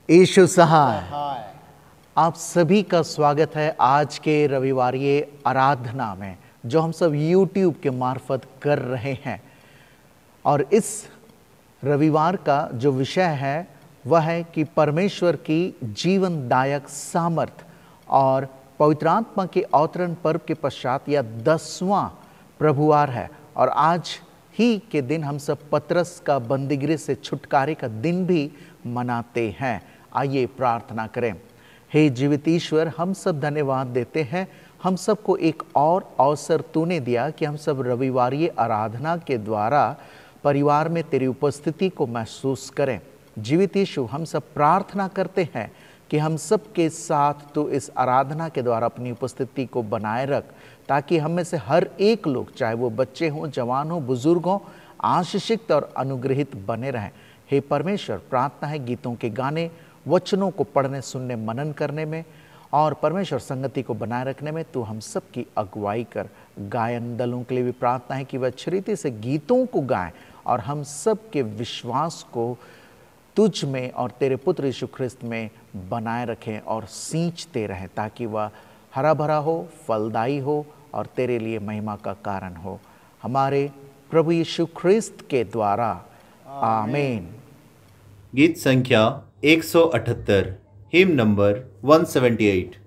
यीशु सहाय। आप सभी का स्वागत है आज के रविवारीय आराधना में, जो हम सब YouTube के मार्फत कर रहे हैं। और इस रविवार का जो विषय है वह है कि परमेश्वर की जीवनदायक सामर्थ, और पवित्र आत्मा के अवतरण पर्व के पश्चात यह 10वां प्रभुवार है। और आज ही के दिन हम सब पतरस का बंदीगृह से छुटकारे का दिन भी मनाते हैं। आइए प्रार्थना करें। हे जीवित ईश्वर, हम सब धन्यवाद देते हैं, हम सबको एक और अवसर तूने दिया कि हम सब रविवारीय आराधना के द्वारा परिवार में तेरी उपस्थिति को महसूस करें। जीवित यीशु, हम सब प्रार्थना करते हैं कि हम सब के साथ तो इस आराधना के द्वारा अपनी उपस्थिति को बनाए रख, ताकि हम में से हर एक लोग, चाहे वो बच्चे हों, जवान हों, बुजुर्ग हों, आशीषित और अनुग्रहित बने रहें। हे परमेश्वर, प्रार्थना है गीतों के गाने, वचनों को पढ़ने, सुनने, मनन करने में, और परमेश्वर संगति को बनाए रखने में तू हम सब की अगुवाई कर। गायन दलों के लिए भी प्रार्थना है कि वह अच्छी रीति से गीतों को गाएं और हम सब के विश्वास को तुझ में और तेरे पुत्र यीशु ख्रिस्त में बनाए रखें और सींचते रहें, ताकि वह हरा भरा हो, फलदायी हो और तेरे लिए महिमा का कारण हो। हमारे प्रभु यीशु ख्रिस्त के द्वारा, आमीन। गीत संख्या 178, हिम नंबर 178।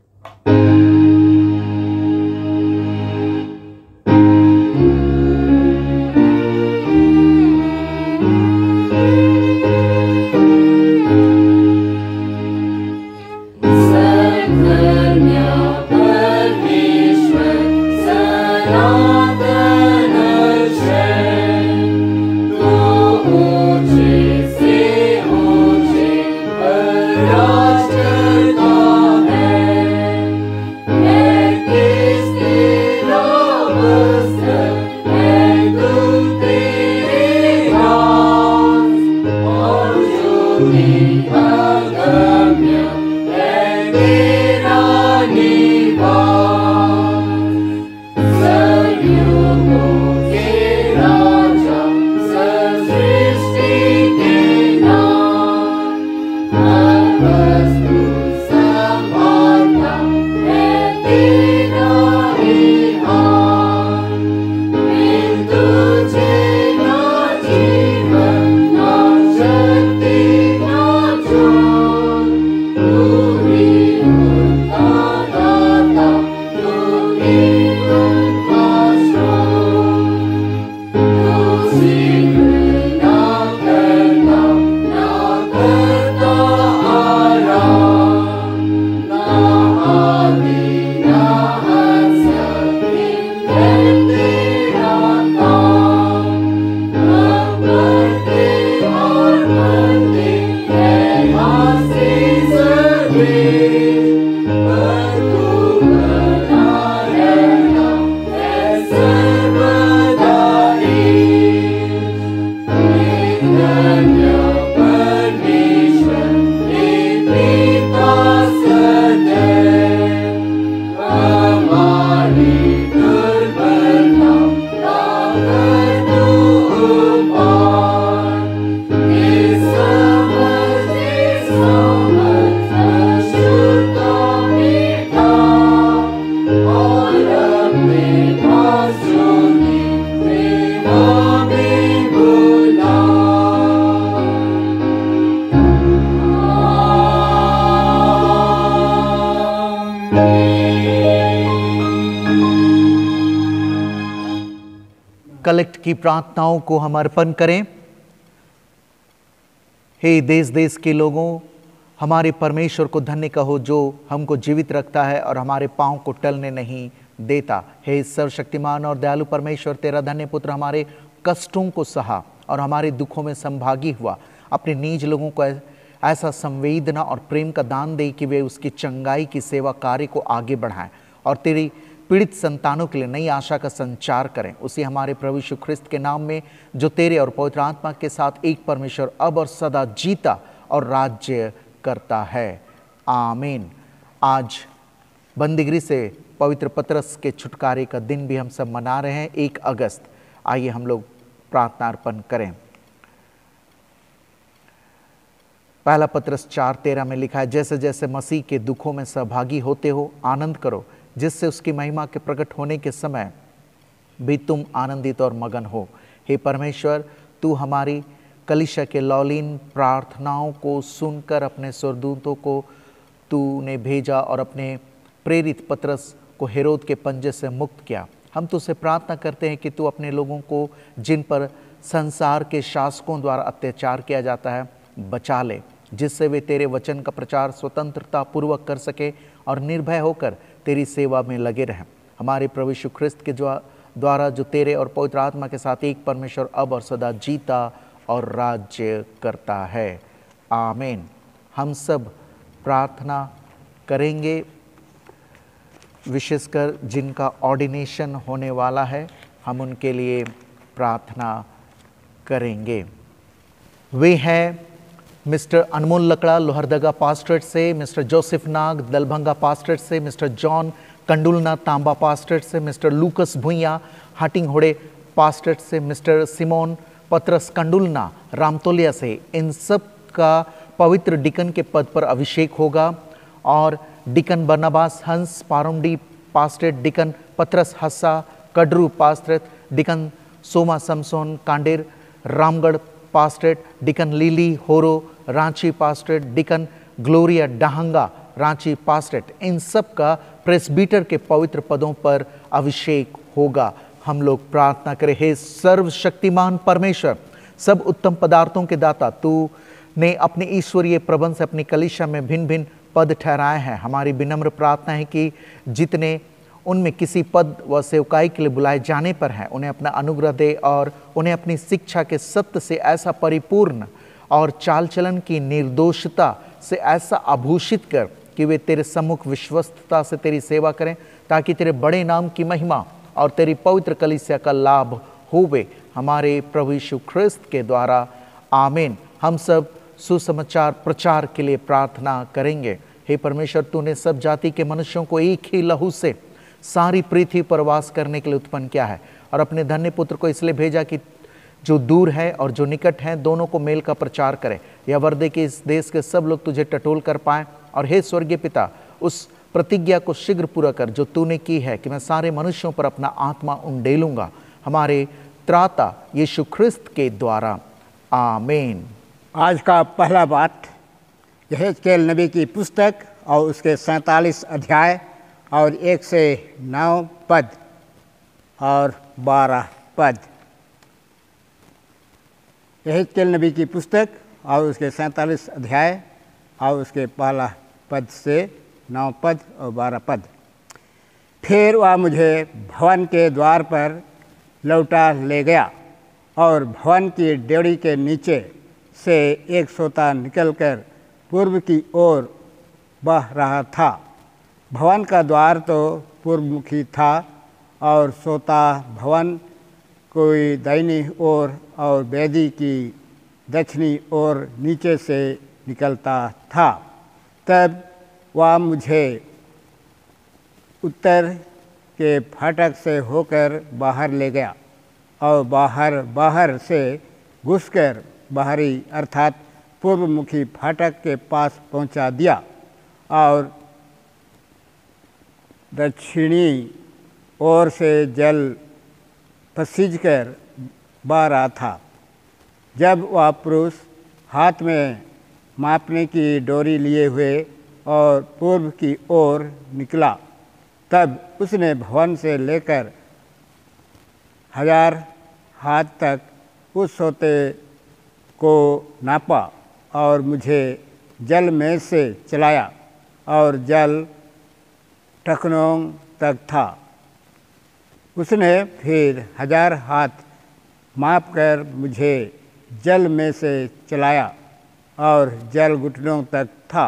कलेक्ट की प्रार्थनाओं को हम अर्पण करें। हे देश देश के लोगों, हमारे परमेश्वर को धन्य कहो, जो हमको जीवित रखता है और हमारे पांव को टलने नहीं देता। हे सर्वशक्तिमान और दयालु परमेश्वर, तेरा धन्य पुत्र हमारे कष्टों को सहा और हमारे दुखों में संभागी हुआ। अपने निज लोगों को ऐसा संवेदना और प्रेम का दान दे कि वे उसकी चंगाई की सेवा कार्य को आगे बढ़ाएं और तेरी पीड़ित संतानों के लिए नई आशा का संचार करें। उसी हमारे प्रभु यीशु ख्रिस्त के नाम में, जो तेरे और पवित्र आत्मा के साथ एक परमेश्वर अब और सदा जीता और राज्य करता है, आमीन। आज बंदीगृह से पवित्र पतरस के छुटकारे का दिन भी हम सब मना रहे हैं, 1 अगस्त। आइए हम लोग प्रार्थना अर्पण करें। पहला पत्रस 4:13 में लिखा है, जैसे जैसे मसीह के दुखों में सहभागी होते हो आनंद करो, जिससे उसकी महिमा के प्रकट होने के समय भी तुम आनंदित और मगन हो। हे परमेश्वर, तू हमारी कलीसिया के लौलीन प्रार्थनाओं को सुनकर अपने स्वर्गदूतों को तूने भेजा और अपने प्रेरित पतरस को हेरोद के पंजे से मुक्त किया। हम तुझसे प्रार्थना करते हैं कि तू अपने लोगों को, जिन पर संसार के शासकों द्वारा अत्याचार किया जाता है, बचा ले, जिससे वे तेरे वचन का प्रचार स्वतंत्रता पूर्वक कर सके और निर्भय होकर तेरी सेवा में लगे रहें। हमारे प्रभु यीशु ख्रिस्त के द्वारा जो तेरे और पवित्र आत्मा के साथ एक परमेश्वर अब और सदा जीता और राज्य करता है। आमीन। हम सब प्रार्थना करेंगे, विशेषकर जिनका ऑर्डिनेशन होने वाला है, हम उनके लिए प्रार्थना करेंगे। वे हैं मिस्टर अनमोल लकड़ा लोहरदगा पास्टरेट से, मिस्टर जोसेफ नाग दलभंगा पास्टरेट से, मिस्टर जॉन कंडुलना तांबा पास्टरेट से, मिस्टर लूकस भुइया हाटिंग होड़े पास्टरेट से, मिस्टर सिमोन पत्रस कंडुलना रामतोलिया से। इन सब का पवित्र डिकन के पद पर अभिषेक होगा और डिकन बरनबास हंस पारुंडी पास्टरेट, डिकन पत्रस हस्सा कड्रू पास्टरेट, deacon Soma Samson कांडेर Ramgarh पास्टरेट, deacon लीली होरो रांची पास्टरेट, डिकन ग्लोरिया डाहंगा रांची पास्टरेट। इन सब का प्रेस्बिटर के पवित्र पदों पर अभिषेक होगा। हम लोग प्रार्थना करें। हे सर्वशक्तिमान परमेश्वर, सब उत्तम पदार्थों के दाता, तू ने अपने ईश्वरीय प्रबंध से अपनी कलीसिया में भिन्न भिन्न पद ठहराए हैं। हमारी विनम्र प्रार्थना है कि जितने उनमें किसी पद व सेवकाई के लिए बुलाए जाने पर हैं, उन्हें अपना अनुग्रह दे और उन्हें अपनी शिक्षा के सत्य से ऐसा परिपूर्ण और चाल चलन की निर्दोषता से ऐसा आभूषित कर कि वे तेरे सम्मुख विश्वस्तता से तेरी सेवा करें, ताकि तेरे बड़े नाम की महिमा और तेरी पवित्र कलीसिया का लाभ होवे। हमारे प्रभु यीशु ख्रिस्त के द्वारा आमीन। हम सब सुसमाचार प्रचार के लिए प्रार्थना करेंगे। हे परमेश्वर, तूने सब जाति के मनुष्यों को एक ही लहू से सारी पृथ्वी पर वास करने के लिए उत्पन्न किया है और अपने धन्य पुत्र को इसलिए भेजा कि जो दूर है और जो निकट है दोनों को मेल का प्रचार करे। यह वरदे कि इस देश के सब लोग तुझे टटोल कर पाएं। और हे स्वर्गीय पिता, उस प्रतिज्ञा को शीघ्र पूरा कर जो तूने की है कि मैं सारे मनुष्यों पर अपना आत्मा उंडेलूंगा। हमारे त्राता यीशु ख्रिस्त के द्वारा आमीन। आज का पहला बात यहेजकेल नबी की पुस्तक और उसके 47 अध्याय और 1 से 9 पद और 12 पद। यहेजकेल नबी की पुस्तक और उसके 47 अध्याय और उसके पहला पद से 9 पद और 12 पद। फिर वह मुझे भवन के द्वार पर लौटा ले गया और भवन की डेवढ़ी के नीचे से एक सोता निकलकर पूर्व की ओर बह रहा था। भवन का द्वार तो पूर्वमुखी था और सोता भवन कोई दाहिनी ओर और वेदी की दक्षिणी ओर नीचे से निकलता था। तब वह मुझे उत्तर के फाटक से होकर बाहर ले गया और बाहर से घुसकर बाहरी अर्थात पूर्वमुखी फाटक के पास पहुंचा दिया और दक्षिणी ओर से जल पसीज कर बह रहा था। जब वह पुरुष हाथ में मापने की डोरी लिए हुए और पूर्व की ओर निकला, तब उसने भवन से लेकर 1000 हाथ तक उस सोते को नापा और मुझे जल में से चलाया और जल टखनों तक था। उसने फिर 1000 हाथ माप कर मुझे जल में से चलाया और जल घुटनों तक था।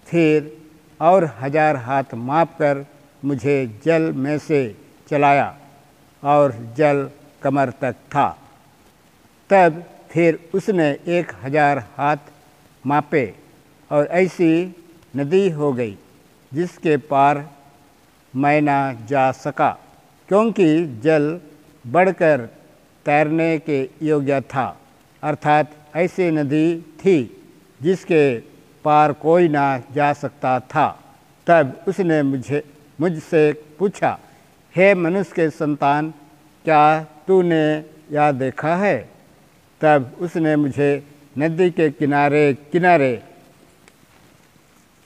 फिर और 1000 हाथ माप कर मुझे जल में से चलाया और जल कमर तक था। तब फिर उसने 1000 हाथ मापे और ऐसी नदी हो गई जिसके पार मैं न जा सका, क्योंकि जल बढ़कर तैरने के योग्य था। अर्थात ऐसी नदी थी जिसके पार कोई ना जा सकता था। तब उसने मुझसे पूछा, हे मनुष्य के संतान, क्या तूने यह देखा है? तब उसने मुझे नदी के किनारे किनारे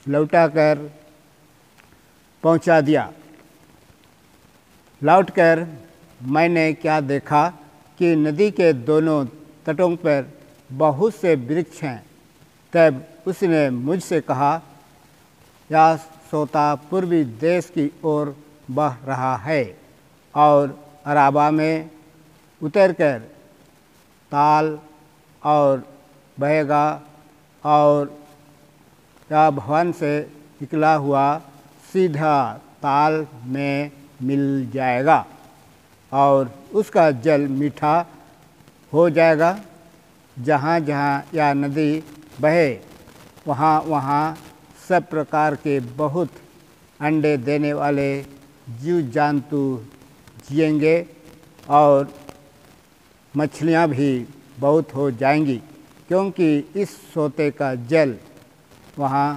लौटाकर पहुंचा दिया। लौटकर मैंने क्या देखा कि नदी के दोनों तटों पर बहुत से वृक्ष हैं। तब उसने मुझसे कहा, यह सोता पूर्वी देश की ओर बह रहा है और अराबा में उतरकर ताल और बहेगा और यह भवन से निकला हुआ सीधा ताल में मिल जाएगा और उसका जल मीठा हो जाएगा। जहाँ जहाँ यह नदी बहे वहाँ वहाँ सब प्रकार के बहुत अंडे देने वाले जीव जंतु जिएंगे और मछलियाँ भी बहुत हो जाएंगी, क्योंकि इस सोते का जल वहाँ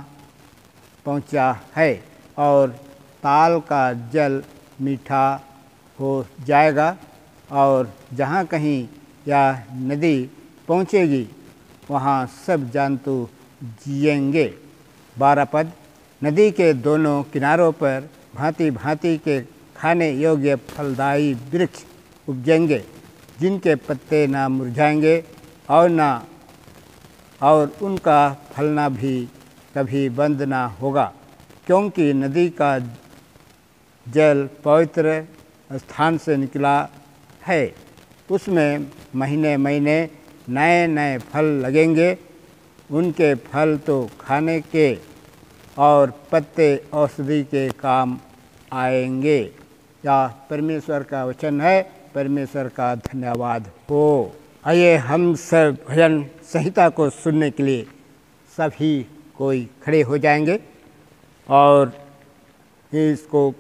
पहुँचा है और ताल का जल मीठा हो जाएगा। और जहाँ कहीं यह नदी पहुँचेगी वहाँ सब जंतु जिएंगे। 12 पद। नदी के दोनों किनारों पर भांति भांति के खाने योग्य फलदायी वृक्ष उपजेंगे, जिनके पत्ते ना मुरझाएंगे और उनका फलना भी कभी बंद ना होगा, क्योंकि नदी का जल पवित्र स्थान से निकला है। उसमें महीने महीने नए नए फल लगेंगे। उनके फल तो खाने के और पत्ते औषधि के काम आएंगे। यह परमेश्वर का वचन है। परमेश्वर का धन्यवाद हो। आइए हम सब भजन संहिता को सुनने के लिए सभी कोई खड़े हो जाएंगे और इसको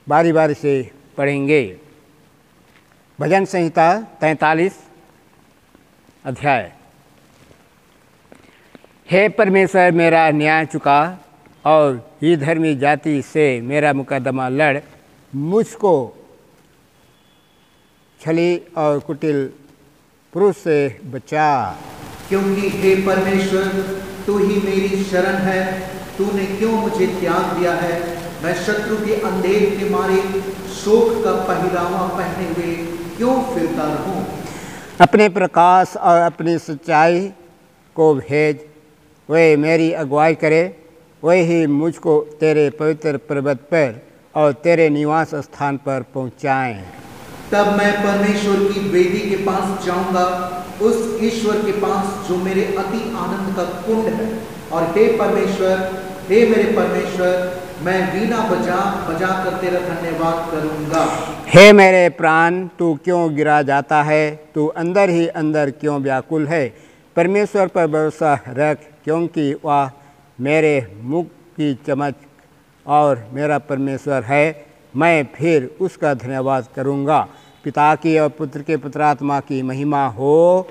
बारी बारी से पढ़ेंगे। भजन संहिता 43 अध्याय। हे परमेश्वर, मेरा न्याय चुका और ही धर्मी जाति से मेरा मुकदमा लड़ मुझको छली और कुटिल पुरुष से बचा। क्योंकि हे परमेश्वर, तू ही मेरी शरण है। तूने क्यों मुझे त्याग दिया है? मैं शत्रु के अंधेर के मारे शोक का पहरावा पहने हुए क्यों फिरता रहूं? अपने प्रकाश और अपनी सच्चाई को भेज, वे मेरी अगुवाई करे। वे ही मुझको तेरे पवित्र पर्वत पर और तेरे निवास स्थान पर पहुँचाएँ। तब मैं परमेश्वर की वेदी के पास जाऊंगा, उस ईश्वर के पास जो मेरे अति आनंद का कुंड है। और हे परमेश्वर, हे मेरे परमेश्वर, मैं वीणा बजा कर तेरा धन्यवाद करूंगा। हे मेरे प्राण, तू क्यों गिरा जाता है? तू अंदर ही अंदर क्यों व्याकुल है? परमेश्वर पर भरोसा रख, क्योंकि वह मेरे मुख की चमक और मेरा परमेश्वर है। मैं फिर उसका धन्यवाद करूंगा। पिता की और पुत्र के पुत्रात्मा की महिमा हो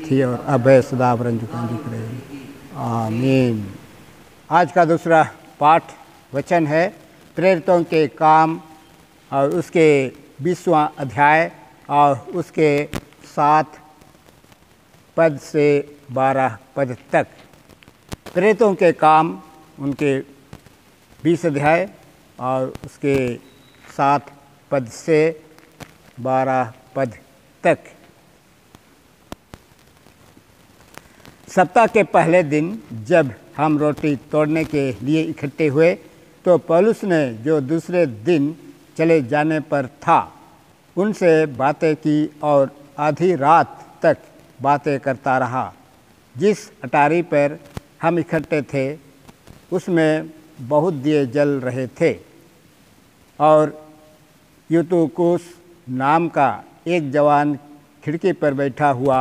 थी और अब सदा रहे। आमीन। आज का दूसरा पाठ वचन है प्रेरितों के काम और उसके 20वां अध्याय और उसके 7 पद से 12 पद तक। प्रेरितों के काम उनके 20 अध्याय और उसके 7 पद से 12 पद तक। सप्ताह के पहले दिन जब हम रोटी तोड़ने के लिए इकट्ठे हुए तो पौलुस ने, जो दूसरे दिन चले जाने पर था, उनसे बातें की और आधी रात तक बातें करता रहा। जिस अटारी पर हम इकट्ठे थे उसमें बहुत दिए जल रहे थे और यूतुकुस नाम का एक जवान खिड़की पर बैठा हुआ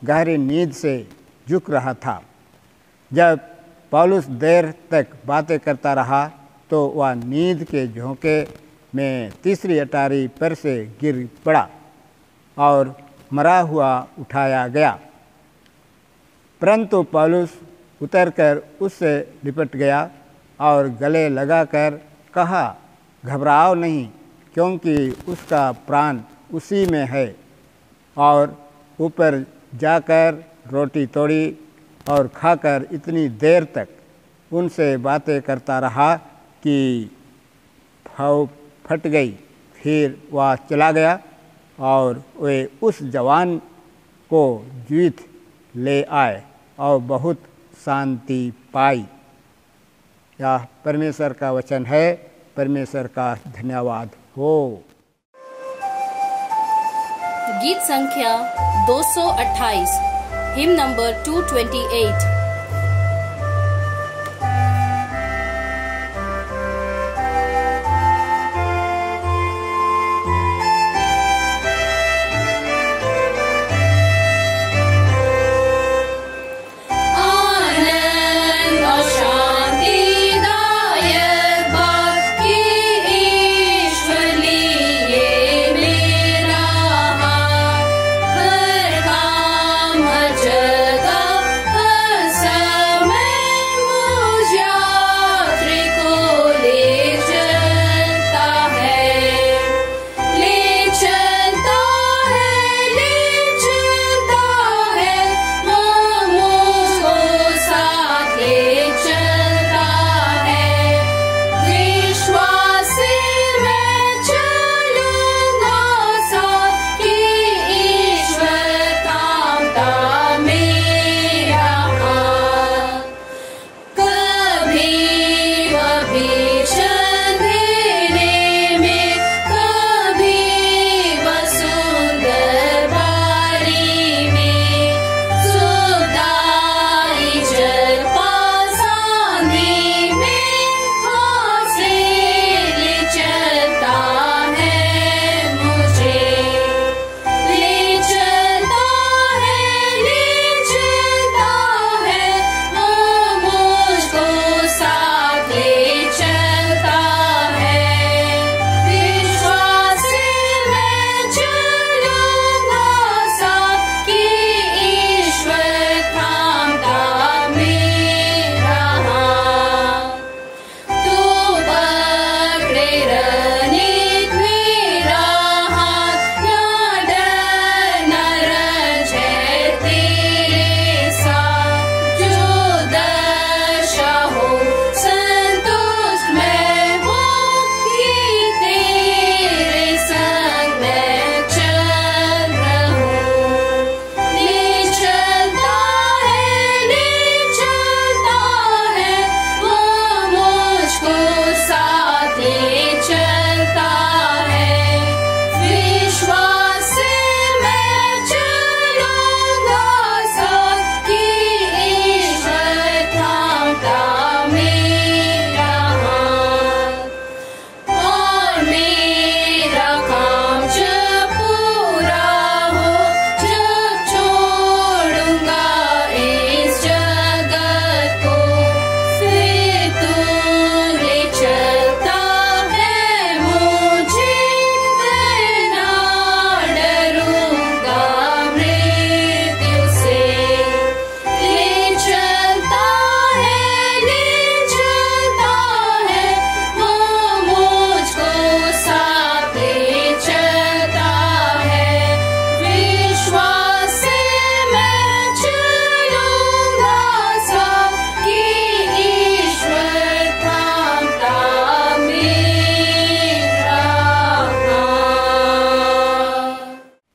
गहरी नींद से झुक रहा था। जब पौलुस देर तक बातें करता रहा तो वह नींद के झोंके में तीसरी अटारी पर से गिर पड़ा और मरा हुआ उठाया गया। परंतु पौलुस उतरकर उससे लिपट गया और गले लगाकर कहा, घबराओ नहीं, क्योंकि उसका प्राण उसी में है। और ऊपर जाकर रोटी तोड़ी और खाकर इतनी देर तक उनसे बातें करता रहा कि फौ फट गई। फिर वह चला गया और वे उस जवान को जीवित ले आए और बहुत शांति पाई। यह परमेश्वर का वचन है। परमेश्वर का धन्यवाद हो। गीत संख्या 228, हिम नंबर 228।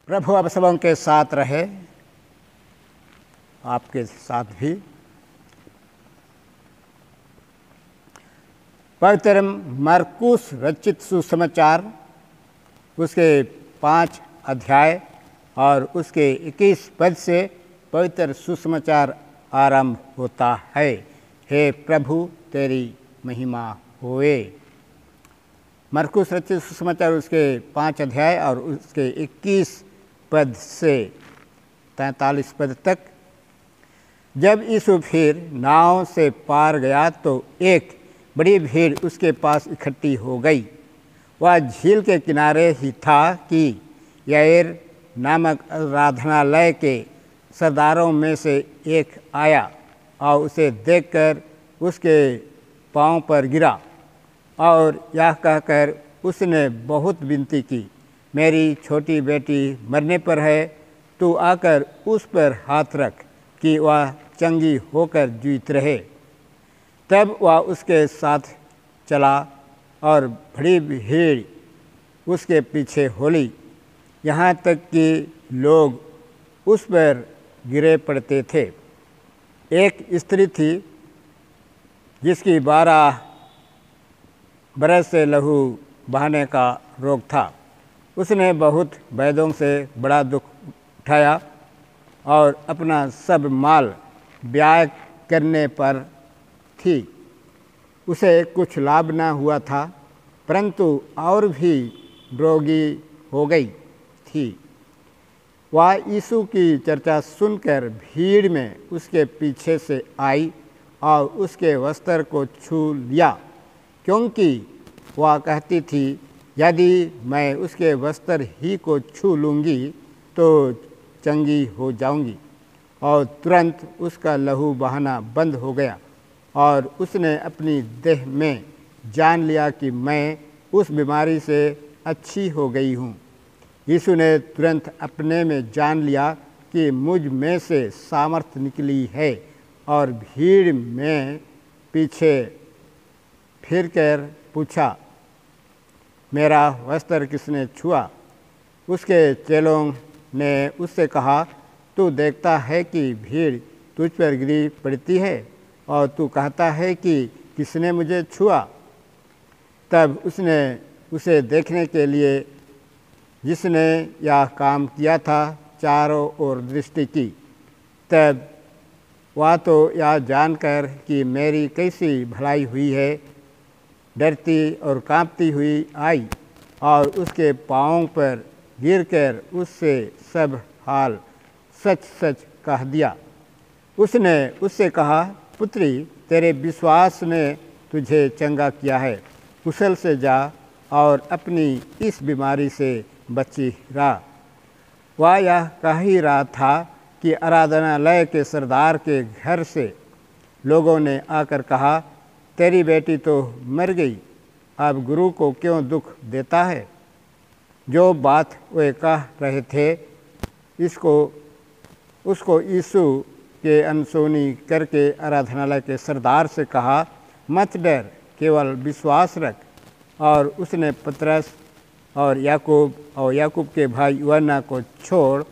प्रभु आप सबों के साथ रहे, आपके साथ भी। पवित्र मरकुस रचित सुसमाचार उसके 5 अध्याय और उसके 21 पद से पवित्र सुसमाचार आरंभ होता है। हे प्रभु तेरी महिमा होए। मरकुस रचित सुसमाचार उसके 5 अध्याय और उसके 21 पद से 43 पद तक। जब यीशु फिर नाव से पार गया तो एक बड़ी भीड़ उसके पास इकट्ठी हो गई। वह झील के किनारे ही था कि याईर नामक आराधनालय के सरदारों में से एक आया और उसे देखकर उसके पांव पर गिरा और यह कहकर उसने बहुत विनती की, मेरी छोटी बेटी मरने पर है, तू आकर उस पर हाथ रख कि वह चंगी होकर जीवित रहे। तब वह उसके साथ चला और बड़ी भीड़ उसके पीछे होली, यहाँ तक कि लोग उस पर गिरे पड़ते थे। एक स्त्री थी जिसकी 12 बरस से लहू बहाने का रोग था। उसने बहुत वैद्यों से बड़ा दुख उठाया और अपना सब माल ब्याह करने पर थी। उसे कुछ लाभ न हुआ था, परंतु और भी रोगी हो गई थी। वह यीशु की चर्चा सुनकर भीड़ में उसके पीछे से आई और उसके वस्त्र को छू लिया, क्योंकि वह कहती थी, यदि मैं उसके वस्त्र ही को छू लूँगी तो चंगी हो जाऊँगी। और तुरंत उसका लहू बहाना बंद हो गया और उसने अपनी देह में जान लिया कि मैं उस बीमारी से अच्छी हो गई हूँ। यीशु ने तुरंत अपने में जान लिया कि मुझ में से सामर्थ निकली है और भीड़ में पीछे फिरकर पूछा, मेरा वस्त्र किसने छुआ? उसके चेलों ने उससे कहा, तू देखता है कि भीड़ तुझ पर गिरी पड़ती है और तू कहता है कि किसने मुझे छुआ? तब उसने उसे देखने के लिए जिसने यह काम किया था चारों ओर दृष्टि की। तब वह तो यह जानकर कि मेरी कैसी भलाई हुई है, डरती और कांपती हुई आई और उसके पाँव पर गिरकर उससे सब हाल सच सच कह दिया। उसने उससे कहा, पुत्री, तेरे विश्वास ने तुझे चंगा किया है, कुशल से जा और अपनी इस बीमारी से बची रहा। वह यह कह ही रहा था कि आराधनालय के सरदार के घर से लोगों ने आकर कहा, तेरी बेटी तो मर गई, अब गुरु को क्यों दुख देता है? जो बात वे कह रहे थे उसको यीशु के अनसुनी करके आराधनालय के सरदार से कहा, मत डर, केवल विश्वास रख। और उसने पतरस और याकूब के भाई यूहन्ना को छोड़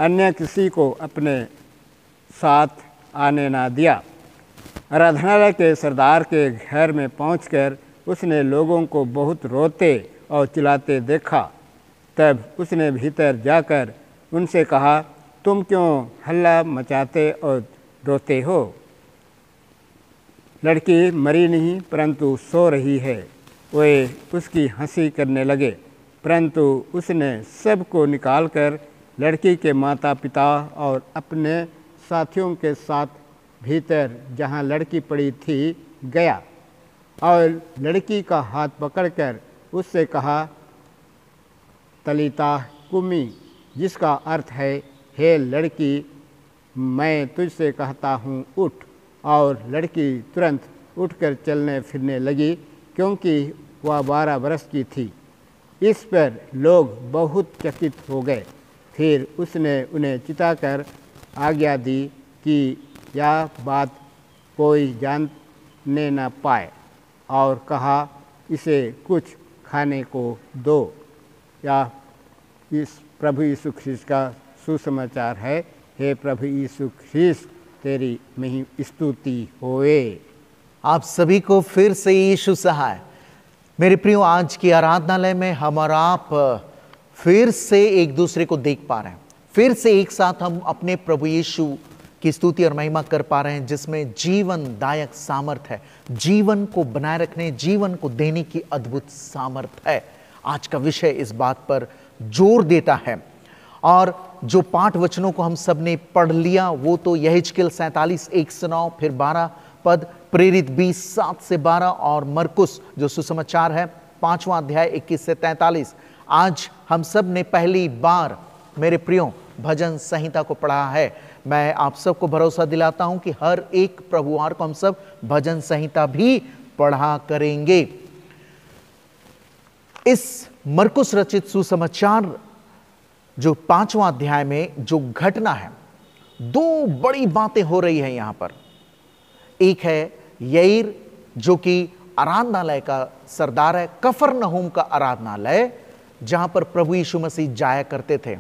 अन्य किसी को अपने साथ आने ना दिया। आराधनालय के सरदार के घर में पहुंचकर उसने लोगों को बहुत रोते और चिल्लाते देखा। तब उसने भीतर जाकर उनसे कहा, तुम क्यों हल्ला मचाते और रोते हो? लड़की मरी नहीं परंतु सो रही है। वे उसकी हंसी करने लगे, परंतु उसने सबको निकालकर लड़की के माता पिता और अपने साथियों के साथ भीतर जहाँ लड़की पड़ी थी गया और लड़की का हाथ पकड़कर उससे कहा, तलीता कुमी, जिसका अर्थ है, हे लड़की, मैं तुझसे कहता हूँ उठ। और लड़की तुरंत उठकर चलने फिरने लगी, क्योंकि वह 12 वर्ष की थी। इस पर लोग बहुत चकित हो गए। फिर उसने उन्हें चिताकर आज्ञा दी कि यह बात कोई जानने न पाए और कहा, इसे कुछ खाने को दो। या इस प्रभु यीशु ख्रीस्त का सुसमाचार है। हे प्रभु यीशु ख्रीस्त, तेरी मही स्तुति होए। आप सभी को फिर से यीशु सहाय। मेरे प्रियो, आज की आराधनालय में हम और आप फिर से एक दूसरे को देख पा रहे हैं। फिर से एक साथ हम अपने प्रभु यीशु की स्तुति और महिमा कर पा रहे हैं, जिसमें जीवनदायक सामर्थ है, जीवन को बनाए रखने, जीवन को देने की अद्भुत सामर्थ है। आज का विषय इस बात पर जोर देता है। और जो पाठ वचनों को हम सब ने पढ़ लिया वो तो यहेजकेल 47 1 से 9, फिर 12 पद, प्रेरित 20 7 से 12 और मरकुस जो सुसमाचार है 5वां अध्याय 21 से 43। आज हम सब ने पहली बार मेरे प्रियो भजन संहिता को पढ़ा है। मैं आप सबको भरोसा दिलाता हूं कि हर एक प्रभुवार को हम सब भजन संहिता भी पढ़ा करेंगे। इस मरकुस रचित सुसमाचार जो 5वां अध्याय में जो घटना है, दो बड़ी बातें हो रही हैं यहां पर। एक है यईर जो कि आराधनालय का सरदार है, कफरनहूम का आराधनालय जहां पर प्रभु यीशु मसीह जाया करते थे।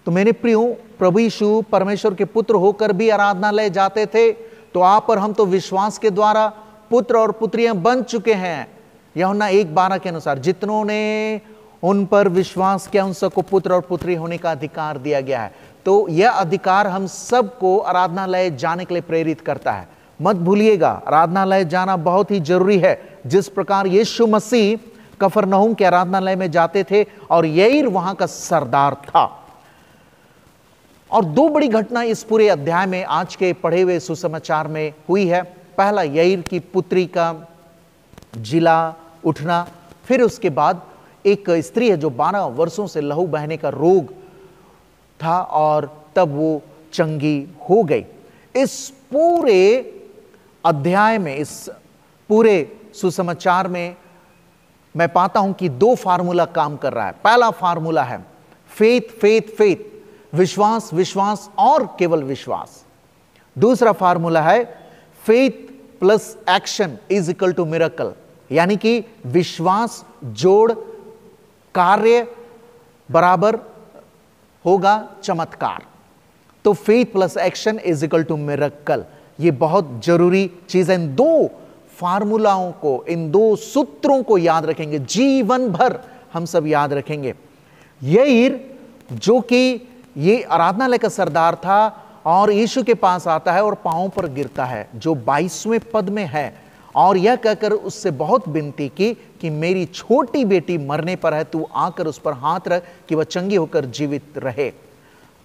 तो मेरे प्रियो, प्रभु यीशु परमेश्वर के पुत्र होकर भी आराधनालय जाते थे, तो आप और हम तो विश्वास के द्वारा पुत्र और पुत्रियां बन चुके हैं। यूहन्ना 1:12 के अनुसार जितनों ने उन पर विश्वास किया उन सबको पुत्र और पुत्री होने का अधिकार दिया गया है। तो यह अधिकार हम सबको आराधनालय जाने के लिए प्रेरित करता है। मत भूलिएगा, आराधनालय जाना बहुत ही जरूरी है। जिस प्रकार यीशु मसीह कफरनहूम के आराधनालय में जाते थे और यईर वहां का सरदार था। और दो बड़ी घटना इस पूरे अध्याय में आज के पढ़े हुए सुसमाचार में हुई है। पहला यईर की पुत्री का जिला उठना, फिर उसके बाद एक स्त्री है जो 12 वर्षों से लहू बहने का रोग था और तब वो चंगी हो गई। इस पूरे अध्याय में, इस पूरे सुसमाचार में मैं पाता हूं कि दो फार्मूला काम कर रहा है। पहला फार्मूला है फेथ फेथ फेथ, विश्वास विश्वास और केवल विश्वास। दूसरा फार्मूला है faith plus action is equal to miracle, यानी कि विश्वास जोड़ कार्य बराबर होगा चमत्कार। तो faith plus action is equal to miracle. ये बहुत जरूरी चीज है। इन दो फार्मूलाओं को, इन दो सूत्रों को याद रखेंगे, जीवन भर हम सब याद रखेंगे। यईर जो कि ये आराधनालय का सरदार था और यीशु के पास आता है और पांवों पर गिरता है, जो 22वें पद में है, और यह कहकर उससे बहुत विनती की कि मेरी छोटी बेटी मरने पर है, तू आकर उस पर हाथ रख कि वह चंगी होकर जीवित रहे।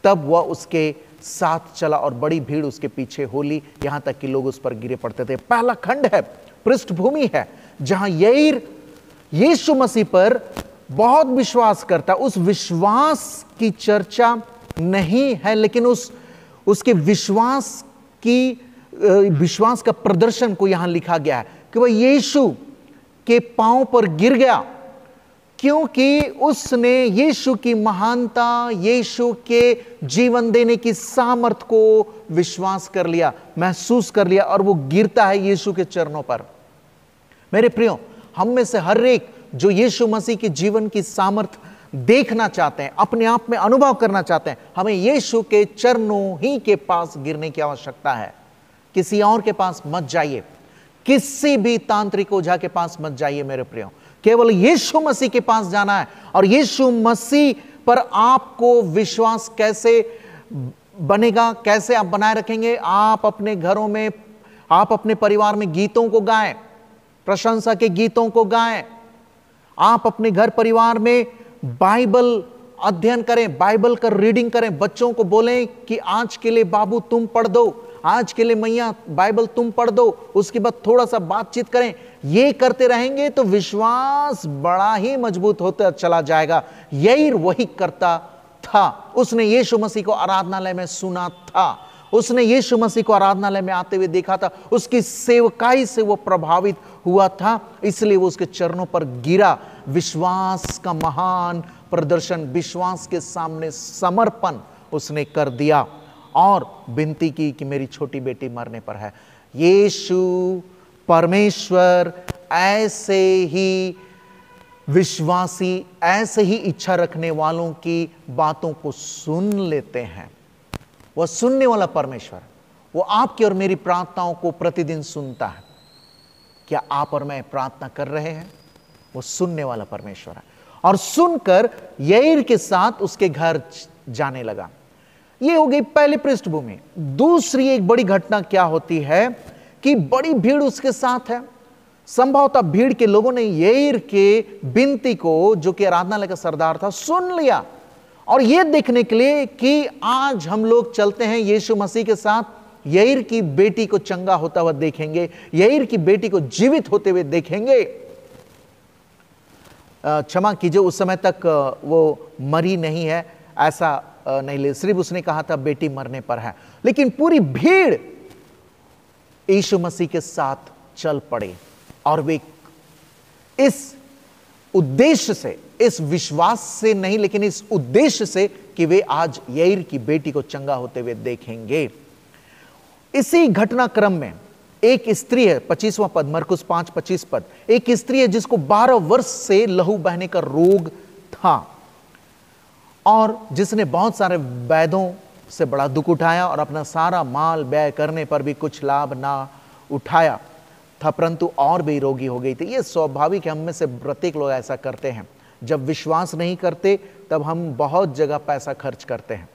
तब वह उसके साथ चला और बड़ी भीड़ उसके पीछे हो ली, यहां तक कि लोग उस पर गिरे पड़ते थे। पहला खंड है, पृष्ठभूमि है, जहां यईर यीशु मसीह पर बहुत विश्वास करता। उस विश्वास की चर्चा नहीं है, लेकिन उसके विश्वास का प्रदर्शन को यहां लिखा गया है कि वह यीशु के पांव पर गिर गया, क्योंकि उसने यीशु की महानता, यीशु के जीवन देने की सामर्थ को विश्वास कर लिया, महसूस कर लिया, और वो गिरता है यीशु के चरणों पर। मेरे प्रियो, हम में से हर एक जो यीशु मसीह के जीवन की सामर्थ देखना चाहते हैं, अपने आप में अनुभव करना चाहते हैं, हमें यीशु के चरणों ही के पास गिरने की आवश्यकता है। किसी और के पास मत जाइए, किसी भी तांत्रिक ओझा के पास मत जाइए मेरे प्रियो, केवल यीशु मसीह के पास जाना है। और यीशु मसीह पर आपको विश्वास कैसे बनेगा, कैसे आप बनाए रखेंगे? आप अपने घरों में, आप अपने परिवार में गीतों को गाएं, प्रशंसा के गीतों को गाएं। आप अपने घर परिवार में बाइबल अध्ययन करें, बाइबल का रीडिंग करें। बच्चों को बोलें कि आज के लिए बाबू तुम पढ़ दो, आज के लिए मैया बाइबल तुम पढ़ दो, उसके बाद थोड़ा सा बातचीत करें। ये करते रहेंगे तो विश्वास बड़ा ही मजबूत होता चला जाएगा। यईर वही करता था। उसने यीशु मसीह को आराधनालय में सुना था, उसने यीशु मसीह को आराधनालय में आते हुए देखा था, उसकी सेवकाई से वो प्रभावित हुआ था, इसलिए वो उसके चरणों पर गिरा। विश्वास का महान प्रदर्शन, विश्वास के सामने समर्पण उसने कर दिया और विनती की कि मेरी छोटी बेटी मरने पर है। यीशु परमेश्वर ऐसे ही विश्वासी, ऐसे ही इच्छा रखने वालों की बातों को सुन लेते हैं। वह सुनने वाला परमेश्वर, वो आपकी और मेरी प्रार्थनाओं को प्रतिदिन सुनता है। क्या आप और मैं प्रार्थना कर रहे हैं? वो सुनने वाला परमेश्वर है। और सुनकर यईर के साथ उसके घर जाने लगा। ये हो गई पहली पृष्ठभूमि। दूसरी एक बड़ी घटना क्या होती है कि बड़ी भीड़ उसके साथ है। संभवतः भीड़ के लोगों ने यईर के विनती को, जो कि आराधनालय का सरदार था, सुन लिया, और यह देखने के लिए कि आज हम लोग चलते हैं यीशु मसीह के साथ, यईर की बेटी को चंगा होता हुआ देखेंगे, यईर की बेटी को जीवित होते हुए देखेंगे। क्षमा कीजिए, उस समय तक वो मरी नहीं है, ऐसा नहीं ले, सिर्फ उसने कहा था बेटी मरने पर है, लेकिन पूरी भीड़ यीशु मसीह के साथ चल पड़े और वे इस उद्देश्य से, इस विश्वास से नहीं, लेकिन इस उद्देश्य से कि वे आज याईर की बेटी को चंगा होते हुए देखेंगे। इसी घटनाक्रम में एक स्त्री है, 25वां पद, मरकुस 5:25 पद, एक स्त्री है जिसको 12 वर्ष से लहू बहने का रोग था और जिसने बहुत सारे वैद्यों से बड़ा दुख उठाया और अपना सारा माल व्यय करने पर भी कुछ लाभ ना उठाया था, परंतु और भी रोगी हो गई थी। यह स्वाभाविक है, हम में से प्रत्येक लोग ऐसा करते हैं। जब विश्वास नहीं करते तब हम बहुत जगह पैसा खर्च करते हैं।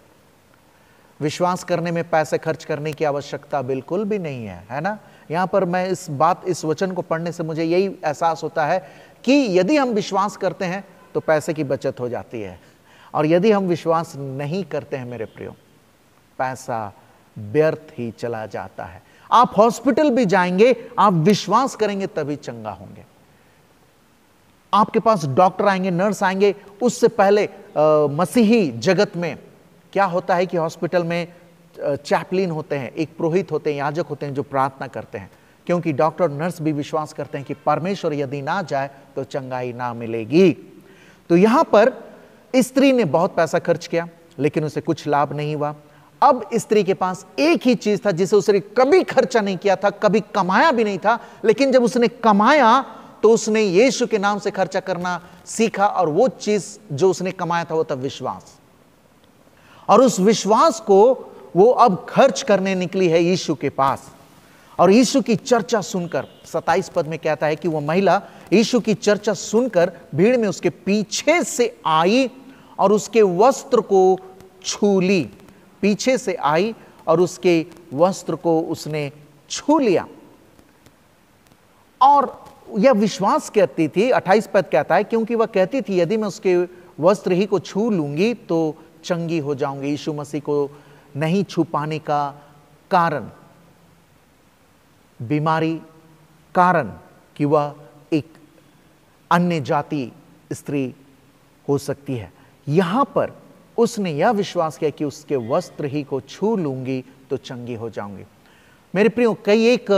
विश्वास करने में पैसे खर्च करने की आवश्यकता बिल्कुल भी नहीं है, है ना। यहां पर मैं इस वचन को पढ़ने से मुझे यही एहसास होता है कि यदि हम विश्वास करते हैं तो पैसे की बचत हो जाती है, और यदि हम विश्वास नहीं करते हैं मेरे प्रियो, पैसा व्यर्थ ही चला जाता है। आप हॉस्पिटल भी जाएंगे, आप विश्वास करेंगे तभी चंगा होंगे। आपके पास डॉक्टर आएंगे, नर्स आएंगे, उससे पहले मसीही जगत में क्या होता है कि हॉस्पिटल में चैपलिन होते हैं, एक पुरोहित होते हैं, याजक होते हैं जो प्रार्थना करते हैं, क्योंकि डॉक्टर और नर्स भी विश्वास करते हैं कि परमेश्वर यदि ना जाए तो चंगाई ना मिलेगी। तो यहां पर स्त्री ने बहुत पैसा खर्च किया लेकिन उसे कुछ लाभ नहीं हुआ। अब स्त्री के पास एक ही चीज था जिसे उसने कभी खर्चा नहीं किया था, कभी कमाया भी नहीं था, लेकिन जब उसने कमाया तो उसने यीशु के नाम से खर्चा करना सीखा, और वो चीज जो उसने कमाया था वो था विश्वास। और उस विश्वास को वो अब खर्च करने निकली है यीशु के पास। और यीशु की चर्चा सुनकर 27 पद में कहता है कि वो महिला यीशु की चर्चा सुनकर भीड़ में उसके पीछे से आई और उसके वस्त्र को छू ली। पीछे से आई और उसके वस्त्र को उसने छू लिया और यह विश्वास करती थी। 28 पद कहता है क्योंकि वह कहती थी यदि मैं उसके वस्त्र ही को छू लूंगी तो चंगी हो जाऊंगी। यीशु मसीह को नहीं छू पाने का कारण, बीमारी कारण कि वह एक अन्य जाति स्त्री हो सकती है। यहां पर उसने यह विश्वास किया कि उसके वस्त्र ही को छू लूंगी तो चंगी हो जाऊंगी। मेरे प्रियो, कई एक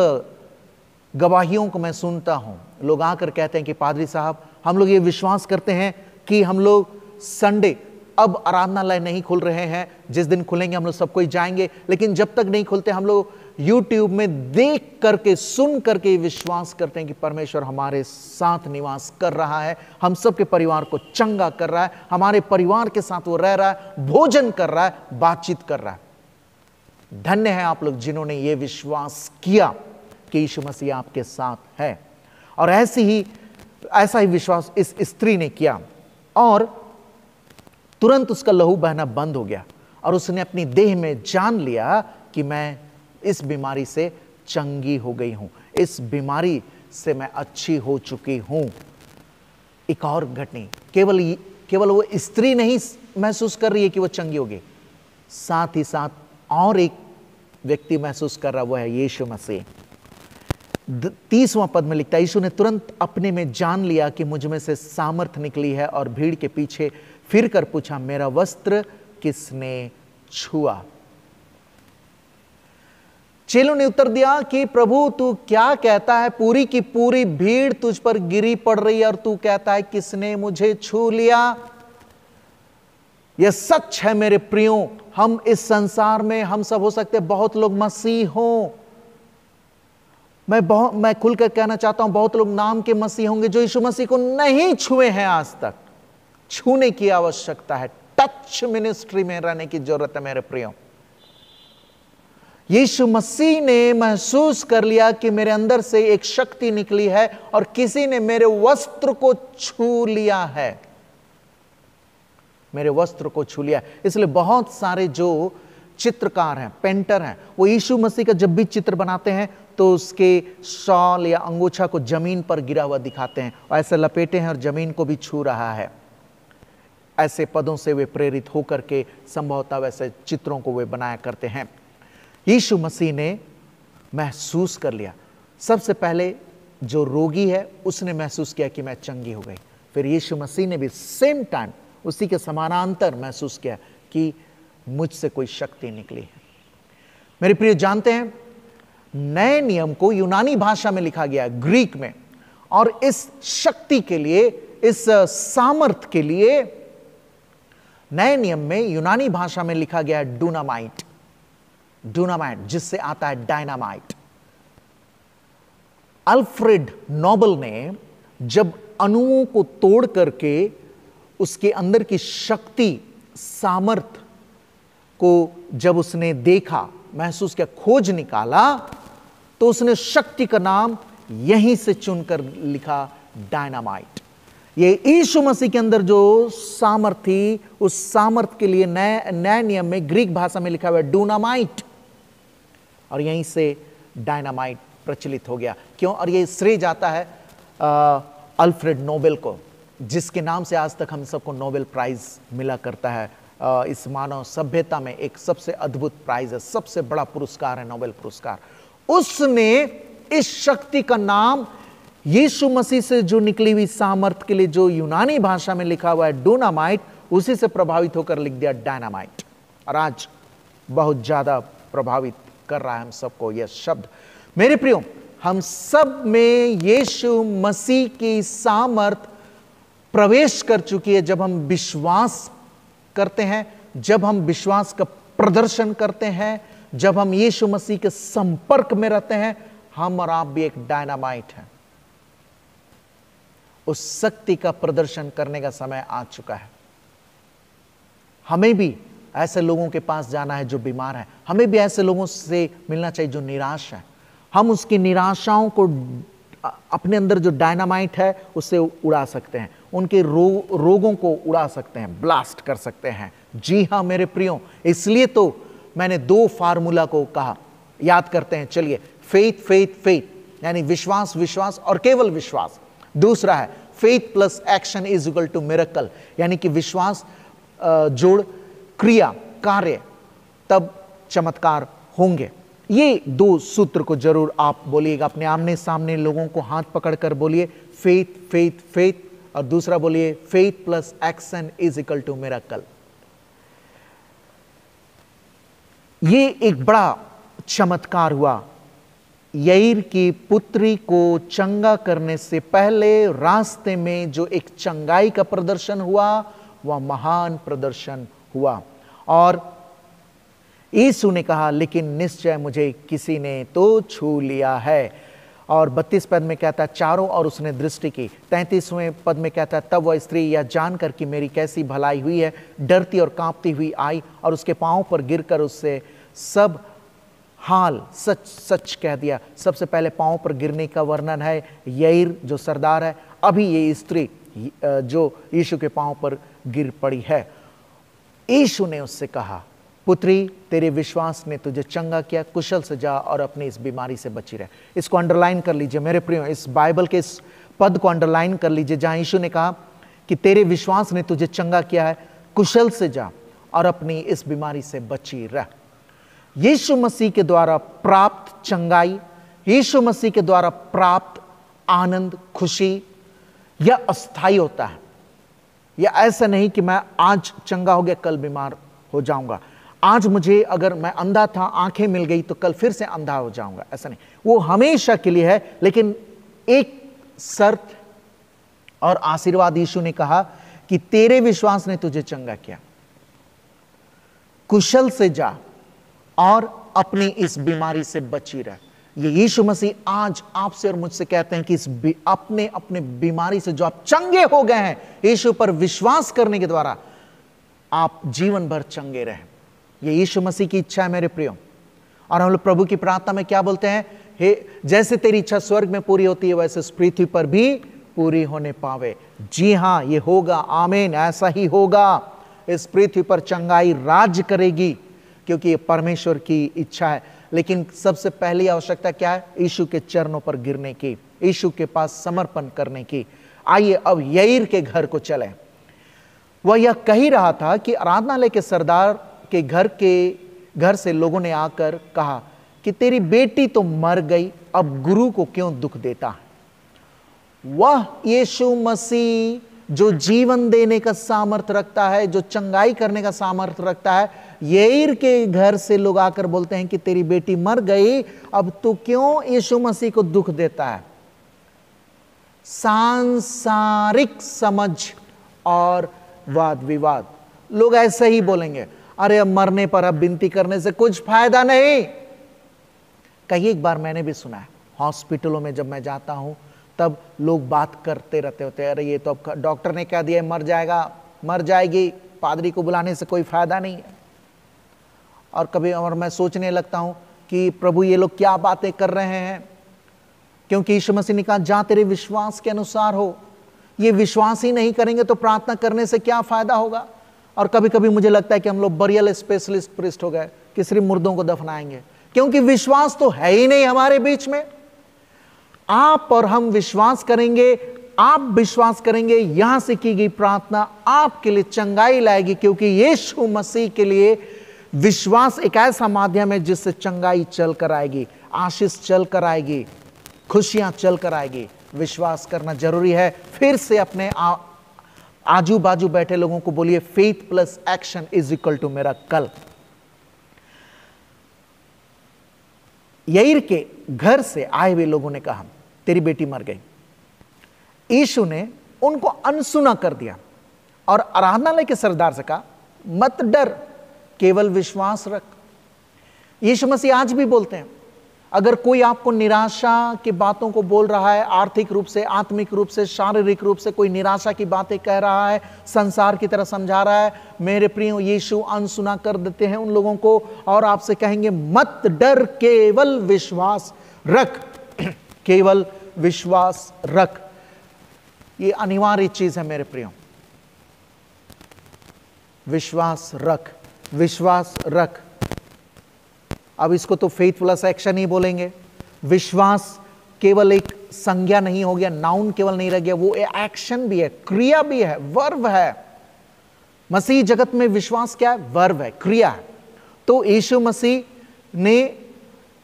गवाहियों को मैं सुनता हूं, लोग आकर कहते हैं कि पादरी साहब, हम लोग ये विश्वास करते हैं कि हम लोग संडे, अब आराधनालय नहीं खुल रहे हैं, जिस दिन खुलेंगे हम लोग सब कोई जाएंगे, लेकिन जब तक नहीं खुलते हम लोग YouTube में देख करके, सुन करके विश्वास करते हैं कि परमेश्वर हमारे साथ निवास कर रहा है, हम सबके परिवार को चंगा कर रहा है, हमारे परिवार के साथ वो रह रहा है, भोजन कर रहा है, बातचीत कर रहा है। धन्य है आप लोग जिन्होंने ये विश्वास किया कि यीशु मसीह आपके साथ है। और ऐसा ही विश्वास इस स्त्री ने किया और तुरंत उसका लहू बहना बंद हो गया और उसने अपनी देह में जान लिया कि मैं इस बीमारी से चंगी हो गई हूं, इस बीमारी से मैं अच्छी हो चुकी हूं। एक और घटना, केवल वो स्त्री नहीं महसूस कर रही है कि वो चंगी होगी, साथ ही साथ और एक व्यक्ति महसूस कर रहा, वो है यीशु मसीह। 30वां पद में लिखता है, यीशु ने तुरंत अपने में जान लिया कि मुझ में से सामर्थ निकली है और भीड़ के पीछे फिर कर पूछा, मेरा वस्त्र किसने छुआ? चेलों ने उत्तर दिया कि प्रभु तू क्या कहता है, पूरी की पूरी भीड़ तुझ पर गिरी पड़ रही है और तू कहता है किसने मुझे छू लिया? यह सच है मेरे प्रियो, हम इस संसार में हम सब हो सकते बहुत लोग मसीह हों, मैं खुलकर कहना चाहता हूं बहुत लोग नाम के मसीह होंगे जो यीशु मसीह को नहीं छुए हैं आज तक। छूने की आवश्यकता है, टच मिनिस्ट्री में रहने की जरूरत है मेरे प्रियो। यीशु मसीह ने महसूस कर लिया कि मेरे अंदर से एक शक्ति निकली है और किसी ने मेरे वस्त्र को छू लिया है, मेरे वस्त्र को छू लिया। इसलिए बहुत सारे जो चित्रकार हैं, पेंटर हैं, वो यीशु मसीह का जब भी चित्र बनाते हैं तो उसके शॉल या अंगूछा को जमीन पर गिरा हुआ दिखाते हैं और ऐसे लपेटे हैं और जमीन को भी छू रहा है। ऐसे पदों से वे प्रेरित होकर के संभवतः वैसे चित्रों को वे बनाया करते हैं। यीशु मसीह ने महसूस कर लिया। सबसे पहले जो रोगी है उसने महसूस किया कि मैं चंगी हो गई। फिर यीशु मसीह ने भी सेम टाइम उसी के समानांतर महसूस किया कि मुझसे कोई शक्ति निकली है। मेरे प्रिय, जानते हैं नए नियम को यूनानी भाषा में लिखा गया है, ग्रीक में, और इस शक्ति के लिए, इस सामर्थ के लिए नए नियम में यूनानी भाषा में लिखा गया है डूनामाइट, डूनामाइट जिससे आता है डायनामाइट। अल्फ्रेड नोबल ने जब अणुओं को तोड़ करके उसके अंदर की शक्ति, सामर्थ को जब उसने देखा, महसूस किया, खोज निकाला, तो उसने शक्ति का नाम यहीं से चुनकर लिखा डायनामाइट। ये यीशु मसीह के अंदर जो सामर्थ थी, उस सामर्थ के लिए नए नियम में ग्रीक भाषा में लिखा हुआ है डूनामाइट, और यहीं से डायनामाइट प्रचलित हो गया। क्यों? और ये श्रेय जाता है अल्फ्रेड नोबेल को, जिसके नाम से आज तक हम सबको नोबेल प्राइज मिला करता है। इस मानव सभ्यता में एक सबसे अद्भुत प्राइज है, सबसे बड़ा पुरस्कार है नोबेल पुरस्कार। उसने इस शक्ति का नाम यीशु मसीह से जो निकली हुई सामर्थ के लिए जो यूनानी भाषा में लिखा हुआ है डूनामाइट, उसी से प्रभावित होकर लिख दिया डायनामाइट। और आज बहुत ज्यादा प्रभावित कर रहा है हम सबको यह शब्द। मेरे प्रियो, हम सब में यीशु मसीह की सामर्थ प्रवेश कर चुकी है जब हम विश्वास करते हैं, जब हम विश्वास का प्रदर्शन करते हैं, जब हम यीशु मसीह के संपर्क में रहते हैं। हम और आप भी एक डायनामाइट हैं। उस शक्ति का प्रदर्शन करने का समय आ चुका है। हमें भी ऐसे लोगों के पास जाना है जो बीमार हैं। हमें भी ऐसे लोगों से मिलना चाहिए जो निराश हैं। हम उसकी निराशाओं को, अपने अंदर जो डायनामाइट है उससे उड़ा सकते हैं, उनके रोगों को उड़ा सकते हैं, ब्लास्ट कर सकते हैं। जी हाँ मेरे प्रियो, इसलिए तो मैंने 2 फार्मूला को कहा, याद करते हैं। चलिए, फेथ फेथ फेथ यानी विश्वास विश्वास और केवल विश्वास। दूसरा है faith plus action is equal to miracle, यानी कि विश्वास जोड़ क्रिया, कार्य, तब चमत्कार होंगे। ये 2 सूत्र को जरूर आप बोलिएगा, अपने आमने सामने लोगों को हाथ पकड़कर बोलिए, फेथ फेथ फेथ, और दूसरा बोलिए faith plus action is equal to miracle. ये एक बड़ा चमत्कार हुआ। यईर की पुत्री को चंगा करने से पहले रास्ते में जो एक चंगाई का प्रदर्शन हुआ, वह महान प्रदर्शन हुआ। और यीशु ने कहा, लेकिन निश्चय मुझे किसी ने तो छू लिया है। और 32 पद में कहता है, चारों और उसने दृष्टि की। 33वें पद में कहता है, तब वह स्त्री यह जानकर कि मेरी कैसी भलाई हुई है, डरती और कांपती हुई आई और उसके पांव पर गिरकर उससे सब हाल सच सच कह दिया। सबसे पहले पांव पर गिरने का वर्णन है। यईर जो सरदार है, अभी ये स्त्री जो यीशु के पांव पर गिर पड़ी है। यीशु ने उससे कहा, पुत्री, तेरे विश्वास ने तुझे चंगा किया, कुशल से जा और अपनी इस बीमारी से बची रहे। इसको अंडरलाइन कर लीजिए मेरे प्रियो, इस बाइबल के इस पद को अंडरलाइन कर लीजिए जहां यीशु ने कहा कि तेरे विश्वास ने तुझे चंगा किया है, कुशल से जा और अपनी इस बीमारी से बची रह। यीशु मसीह के द्वारा प्राप्त चंगाई, यीशु मसीह के द्वारा प्राप्त आनंद, खुशी, यह अस्थायी होता है। यह ऐसा नहीं कि मैं आज चंगा हो गया कल बीमार हो जाऊंगा, आज मुझे अगर मैं अंधा था आंखें मिल गई तो कल फिर से अंधा हो जाऊंगा, ऐसा नहीं। वो हमेशा के लिए है। लेकिन एक शर्त और आशीर्वाद यीशु ने कहा कि तेरे विश्वास ने तुझे चंगा किया, कुशल से जा और अपनी इस बीमारी से बची रह। ये यीशु मसीह आज आपसे और मुझसे कहते हैं कि इस अपने बीमारी से जो आप चंगे हो गए हैं, यीशु पर विश्वास करने के द्वारा आप जीवन भर चंगे रहें। ये यीशु मसीह की इच्छा है मेरे प्रियो। और हम लोग प्रभु की प्रार्थना में क्या बोलते हैं, हे जैसे तेरी इच्छा स्वर्ग में पूरी होती है वैसे इस पृथ्वी पर भी पूरी होने पावे। जी हाँ, ये होगा, आमीन, ऐसा ही होगा। इस पृथ्वी पर चंगाई राज्य करेगी क्योंकि ये परमेश्वर की इच्छा है। लेकिन सबसे पहली आवश्यकता क्या है? यीशु के चरणों पर गिरने की, यीशु के पास समर्पण करने की। आइए अब यईर के घर को चलें। वह यह कह ही रहा था कि आराधनालय के सरदार के घर से लोगों ने आकर कहा कि तेरी बेटी तो मर गई, अब गुरु को क्यों दुख देता है? वह यीशु मसीह जो जीवन देने का सामर्थ्य रखता है, जो चंगाई करने का सामर्थ्य रखता है, यईर के घर से लोग आकर बोलते हैं कि तेरी बेटी मर गई, अब तू क्यों यीशु मसीह को दुख देता है? सांसारिक समझ और वाद विवाद। लोग ऐसे ही बोलेंगे, अरे अब मरने पर अब विनती करने से कुछ फायदा नहीं। कई एक बार मैंने भी सुना है, हॉस्पिटलों में जब मैं जाता हूं तब लोग बात करते रहते होते हैं, अरे ये तो अब डॉक्टर ने कह दिया मर जाएगा, मर जाएगी, पादरी को बुलाने से कोई फायदा नहीं है। और कभी और मैं सोचने लगता हूं कि प्रभु ये लोग क्या बातें कर रहे हैं, क्योंकि यीशु मसीह ने कहा जहां तेरे विश्वास के अनुसार हो। ये विश्वास ही नहीं करेंगे तो प्रार्थना करने से क्या फायदा होगा। और कभी कभी मुझे लगता है कि हम लोग बरियल स्पेशलिस्ट प्रीस्ट हो गए कि सिर्फ मुर्दों को दफनाएंगे, क्योंकि विश्वास तो है ही नहीं हमारे बीच में। आप और हम विश्वास करेंगे, आप विश्वास करेंगे, यहां से की गई प्रार्थना आपके लिए चंगाई लाएगी, क्योंकि यीशु मसीह के लिए विश्वास एक ऐसा माध्यम है जिससे चंगाई चल कर आएगी, आशीष चल कर आएगी, खुशियां चल कर आएगी। विश्वास करना जरूरी है। फिर से अपने आजू बाजू बैठे लोगों को बोलिए, faith plus action is equal to miracle. यईर के घर से आए हुए लोगों ने कहा तेरी बेटी मर गई। यीशु ने उनको अनसुना कर दिया और आराधनालय के सरदार से कहा मत डर, केवल विश्वास रख। यीशु मसीह आज भी बोलते हैं, अगर कोई आपको निराशा की बातों को बोल रहा है, आर्थिक रूप से, आत्मिक रूप से, शारीरिक रूप से कोई निराशा की बातें कह रहा है, संसार की तरह समझा रहा है, मेरे प्रियो यीशु अनसुना कर देते हैं उन लोगों को और आपसे कहेंगे मत डर, केवल विश्वास रख, केवल विश्वास रख। ये अनिवार्य चीज है मेरे प्रियो, विश्वास रख, विश्वास रख। अब इसको तो फेथ प्लस एक्शन ही बोलेंगे। विश्वास केवल एक संज्ञा नहीं हो गया, नाउन केवल नहीं रह गया, वो एक्शन भी है, क्रिया भी है, वर्ब है। मसीह जगत में विश्वास क्या है? वर्ब है, क्रिया है। तो यीशु मसीह ने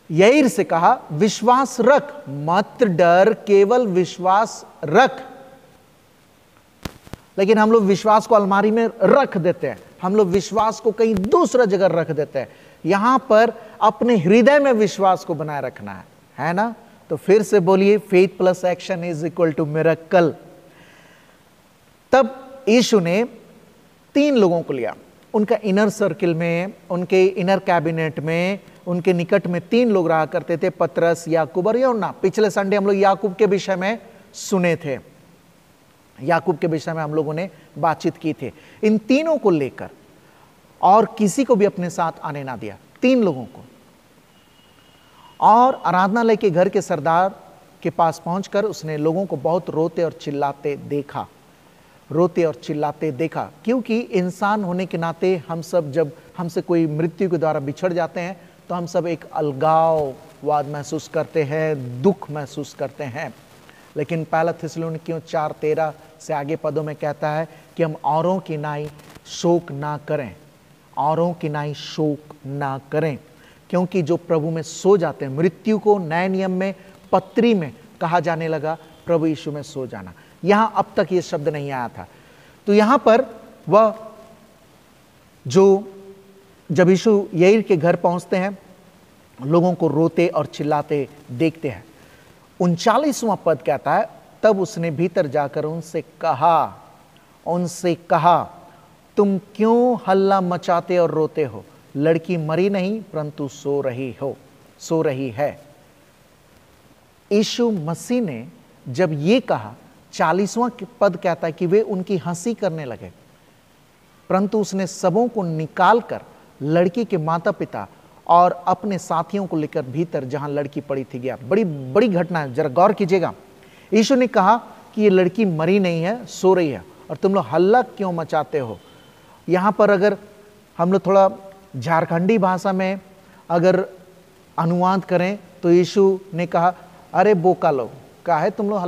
यईर से कहा विश्वास रख, मत डर, केवल विश्वास रख। लेकिन हम लोग विश्वास को अलमारी में रख देते हैं, हम लोग विश्वास को कहीं दूसरा जगह रख देते हैं। यहां पर अपने हृदय में विश्वास को बनाए रखना है ना? तो फिर से बोलिए, faith plus action is equal to miracle. तब यीशु ने 3 लोगों को लिया, उनका इनर सर्किल में, उनके इनर कैबिनेट में, उनके निकट में 3 लोग रहा करते थे, पतरस, याकूब और यूहन्ना। पिछले संडे हम लोग याकूब के विषय में सुने थे, याकूब के विषय में हम लोगों ने बातचीत की थी। इन तीनों को लेकर और किसी को भी अपने साथ आने ना दिया, 3 लोगों को। और आराधनालय के घर के सरदार के पास पहुंचकर उसने लोगों को बहुत रोते और चिल्लाते देखा, रोते और चिल्लाते देखा। क्योंकि इंसान होने के नाते हम सब, जब हमसे कोई मृत्यु के द्वारा बिछड़ जाते हैं तो हम सब एक अलगाववाद महसूस करते हैं, दुख महसूस करते हैं। लेकिन पहला थिस्सलुनीकियों 4:13 से आगे पदों में कहता है कि हम औरों की नाई शोक ना करें, औरों की नाई शोक ना करें, क्योंकि जो प्रभु में सो जाते हैं, मृत्यु को नए नियम में पत्री में कहा जाने लगा प्रभु यीशु में सो जाना। यहां अब तक ये शब्द नहीं आया था। तो यहां पर वह जो जब यीशु यईर के घर पहुंचते हैं, लोगों को रोते और चिल्लाते देखते हैं। 39वां पद कहता है, तब उसने भीतर जाकर उनसे कहा तुम क्यों हल्ला मचाते और रोते हो? लड़की मरी नहीं परंतु सो रही है। यीशु मसीह ने जब ये कहा, 40वां पद कहता है कि वे उनकी हंसी करने लगे, परंतु उसने सबों को निकालकर लड़की के माता पिता और अपने साथियों को लेकर भीतर जहां लड़की पड़ी थी गया। बड़ी बड़ी घटना है, जरा गौर कीजिएगा। यीशु ने कहा कि ये लड़की मरी नहीं है, सो रही है, और तुम लोग हल्ला क्यों मचाते हो? यहां पर अगर हम लोग थोड़ा झारखंडी भाषा में अगर अनुवाद करें तो यीशु ने कहा, अरे बोका लोग, काहे तुम लोग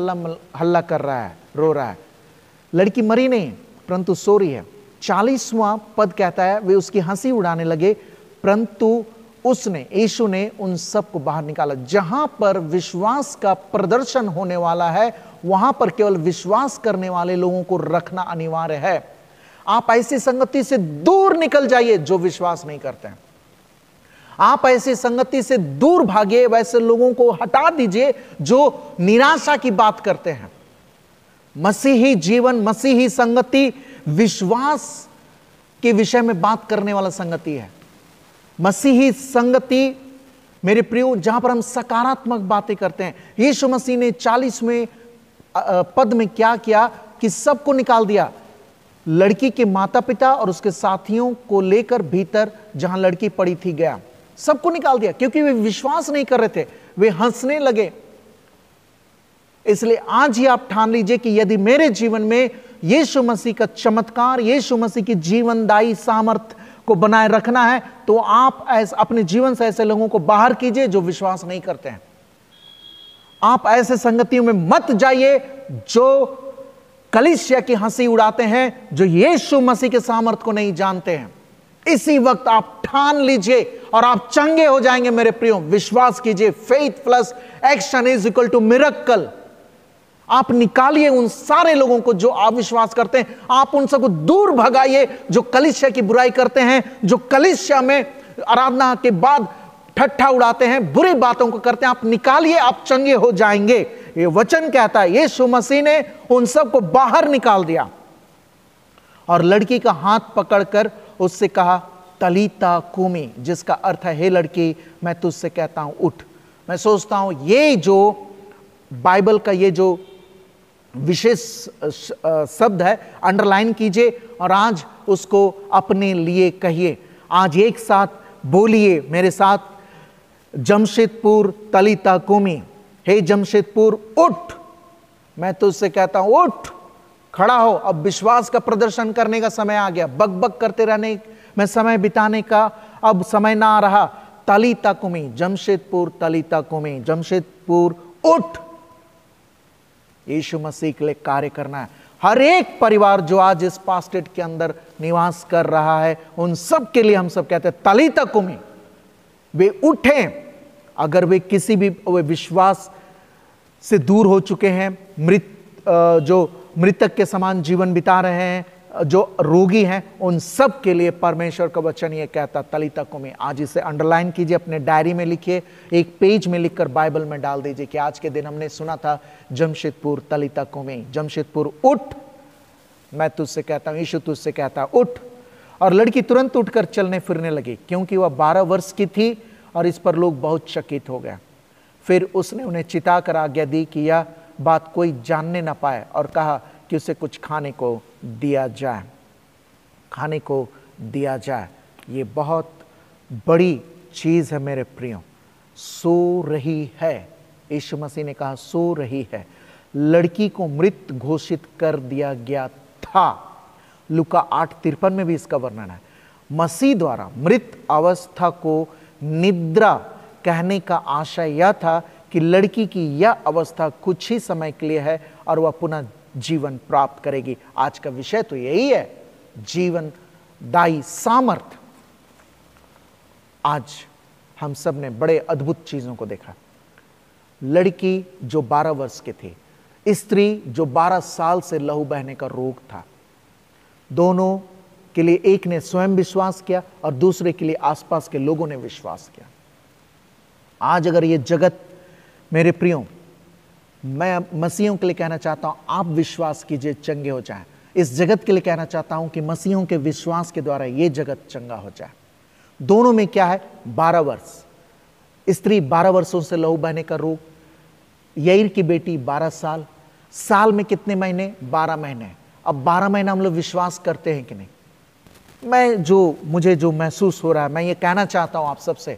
हल्ला कर रहा है, रो रहा है? लड़की मरी नहीं परंतु सो रही है। 40वां पद कहता है वे उसकी हंसी उड़ाने लगे, परंतु यीशु ने उन सबको बाहर निकाला। जहां पर विश्वास का प्रदर्शन होने वाला है, वहां पर केवल विश्वास करने वाले लोगों को रखना अनिवार्य है। आप ऐसी संगति से दूर निकल जाइए जो विश्वास नहीं करते हैं। आप ऐसी संगति से दूर भागिए, वैसे लोगों को हटा दीजिए जो निराशा की बात करते हैं। मसीही जीवन, मसीही संगति विश्वास के विषय में बात करने वाला संगति है। मसीही संगति मेरे प्रियो, जहां पर हम सकारात्मक बातें करते हैं। यीशु मसीह ने 40वें पद में क्या किया कि सबको निकाल दिया, लड़की के माता पिता और उसके साथियों को लेकर भीतर जहां लड़की पड़ी थी गया, सबको निकाल दिया, क्योंकि वे विश्वास नहीं कर रहे थे, वे हंसने लगे। इसलिए आज ही आप ठान लीजिए कि यदि मेरे जीवन में यीशु मसीह का चमत्कार, यीशु मसीह की जीवनदायी सामर्थ को बनाए रखना है, तो आप अपने जीवन से ऐसे लोगों को बाहर कीजिए जो विश्वास नहीं करते हैं। आप ऐसे संगतियों में मत जाइए जो कलीसिया की हंसी उड़ाते हैं, जो यीशु मसीह के सामर्थ को नहीं जानते हैं। इसी वक्त आप ठान लीजिए और आप चंगे हो जाएंगे मेरे प्रियो। विश्वास कीजिए, faith plus action is equal to miracle. आप निकालिए उन सारे लोगों को जो अविश्वास करते हैं, आप उन सबको दूर भगाइए जो कलीसिया की बुराई करते हैं, जो कलीसिया में आराधना के बाद ठट्ठा उड़ाते हैं, बुरी बातों को करते हैं। आप निकालिए, आप चंगे हो जाएंगे। ये वचन कहता है, यीशु मसीह ने उन सबको बाहर निकाल दिया और लड़की का हाथ पकड़कर उससे कहा, तलीता कूमी, जिसका अर्थ है, हे लड़की मैं तुझसे कहता हूं उठ। मैं सोचता हूं ये जो बाइबल का ये जो विशेष शब्द है, अंडरलाइन कीजिए और आज उसको अपने लिए कहिए। आज एक साथ बोलिए मेरे साथ, जमशेदपुर तलीता कूमी, हे जमशेदपुर उठ, मैं तुझसे कहता हूं उठ, खड़ा हो। अब विश्वास का प्रदर्शन करने का समय आ गया। बकबक करते रहने में समय बिताने का अब समय ना आ रहा। तलीता कूमी, जमशेदपुर तलीता कूमी, जमशेदपुर उठ। यीशु मसीह के लिए कार्य करना है। हर एक परिवार जो आज इस पास्टेट के अंदर निवास कर रहा है, उन सब के लिए हम सब कहते हैं तलीता कूमी, वे उठें। अगर वे किसी भी वे विश्वास से दूर हो चुके हैं, जो मृतक के समान जीवन बिता रहे हैं, जो रोगी हैं, उन सब के लिए परमेश्वर का वचन ये कहता तलीता कूमी। आज इसे अंडरलाइन कीजिए, अपने डायरी में लिखिए, एक पेज में लिखकर बाइबल में डाल दीजिए कि आज के दिन हमने सुना था जमशेदपुर तलीता कूमी, जमशेदपुर उठ, मैं तुझसे कहता हूं, यीशु तुझसे कहता उठ। और लड़की तुरंत उठकर चलने फिरने लगी, क्योंकि वह 12 वर्ष की थी और इस पर लोग बहुत चकित हो गए। फिर उसने उन्हें चिताकर आज्ञा दी कि यह बात कोई जानने ना पाए और कहा कि उसे कुछ खाने को दिया जाए, खाने को दिया जाए। ये बहुत बड़ी चीज है मेरे प्रियो। सो रही है, यीशु मसीह ने कहा सो रही है। लड़की को मृत घोषित कर दिया गया था। लूका 8:53 में भी इसका वर्णन है। मसीह द्वारा मृत अवस्था को निद्रा कहने का आशय यह था कि लड़की की यह अवस्था कुछ ही समय के लिए है और वह पुनः जीवन प्राप्त करेगी। आज का विषय तो यही है, जीवनदायी सामर्थ। आज हम सब ने बड़े अद्भुत चीजों को देखा। लड़की जो 12 वर्ष की थी, स्त्री जो 12 साल से लहू बहने का रोग था, दोनों के लिए एक ने स्वयं विश्वास किया और दूसरे के लिए आसपास के लोगों ने विश्वास किया। आज अगर ये जगत, मेरे प्रियो, मैं मसीहों के लिए कहना चाहता हूं, आप विश्वास कीजिए, चंगे हो जाएं। इस जगत के लिए कहना चाहता हूं कि मसीहों के विश्वास के द्वारा ये जगत चंगा हो जाए। दोनों में क्या है? 12 वर्ष, स्त्री 12 वर्षों से लहू बहने का रोग, यईर की बेटी 12 साल, साल में कितने महीने? 12 महीने। अब 12 महीना हम लोग विश्वास करते हैं कि नहीं? मुझे जो महसूस हो रहा है, मैं ये कहना चाहता हूं आप सबसे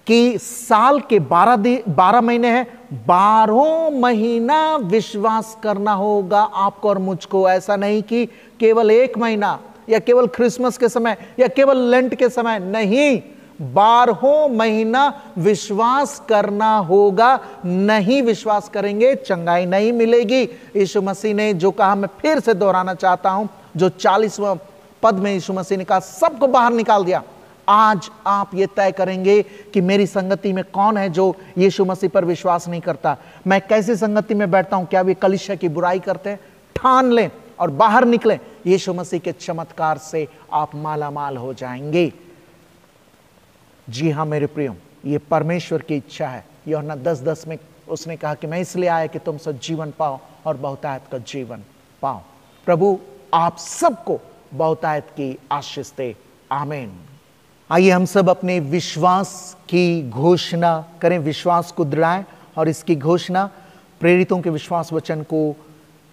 कि साल के 12 महीने हैं, 12 महीना विश्वास करना होगा आपको और मुझको। ऐसा नहीं कि केवल 1 महीना या केवल क्रिसमस के समय या केवल लेंट के समय, नहीं, 12 महीना विश्वास करना होगा। नहीं विश्वास करेंगे चंगाई नहीं मिलेगी। यीशु मसीह ने जो कहा, मैं फिर से दोहराना चाहता हूं, जो 40वां पद में यीशु मसीह ने कहा सबको बाहर निकाल दिया। आज आप ये तय करेंगे कि मेरी संगति में कौन है जो यीशु मसीह पर विश्वास नहीं करता। मैं कैसी संगति में बैठता हूं? क्या वे कलीसिया की बुराई करते हैं? ठान लें और बाहर निकलें, यीशु मसीह के चमत्कार से आप मालामाल हो जाएंगे। जी हाँ मेरे प्रियो, ये परमेश्वर की इच्छा है। यूहन्ना 10:10 में उसने कहा कि मैं इसलिए आया कि तुम सब जीवन पाओ और बहुतायत का जीवन पाओ। प्रभु आप सबको बहुतायत की आशीष दे। आमीन। आइए हम सब अपने विश्वास की घोषणा करें, विश्वास को दृढ़ाएं और इसकी घोषणा प्रेरितों के विश्वास वचन को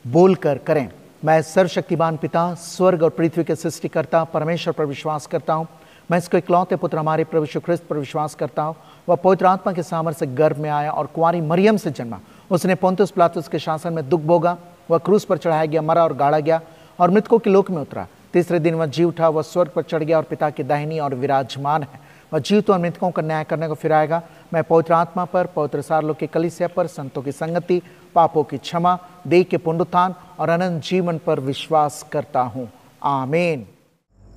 बोलकर करें। मैं सर्वशक्तिमान पिता, स्वर्ग और पृथ्वी के सृष्टिकर्ता परमेश्वर पर विश्वास करता हूँ। मैं इसको इकलौते पुत्र हमारे प्रभु यीशु ख्रिस्त पर विश्वास करता हूँ। वह पवित्र आत्मा के सामर्थ्य से गर्भ में आया और कुंवारी मरियम से जन्मा। उसने पोंतियुस पिलातुस के शासन में दुख भोगा, वह क्रूस पर चढ़ाया गया, मरा और गाड़ा गया और मृतकों के लोक में उतरा। तीसरे दिन वह जी उठा, वह स्वर्ग पर चढ़ गया और पिता की दाहिनी और विराजमान है। वह जीवितों और मृतकों का न्याय करने को फिर आएगा। मैं पवित्र आत्मा पर, पवित्र सार लोग की कलीसिया पर, संतों की संगति, पापों की क्षमा, देह के पुनरुत्थान और अनंत जीवन पर विश्वास करता हूँ। आमीन।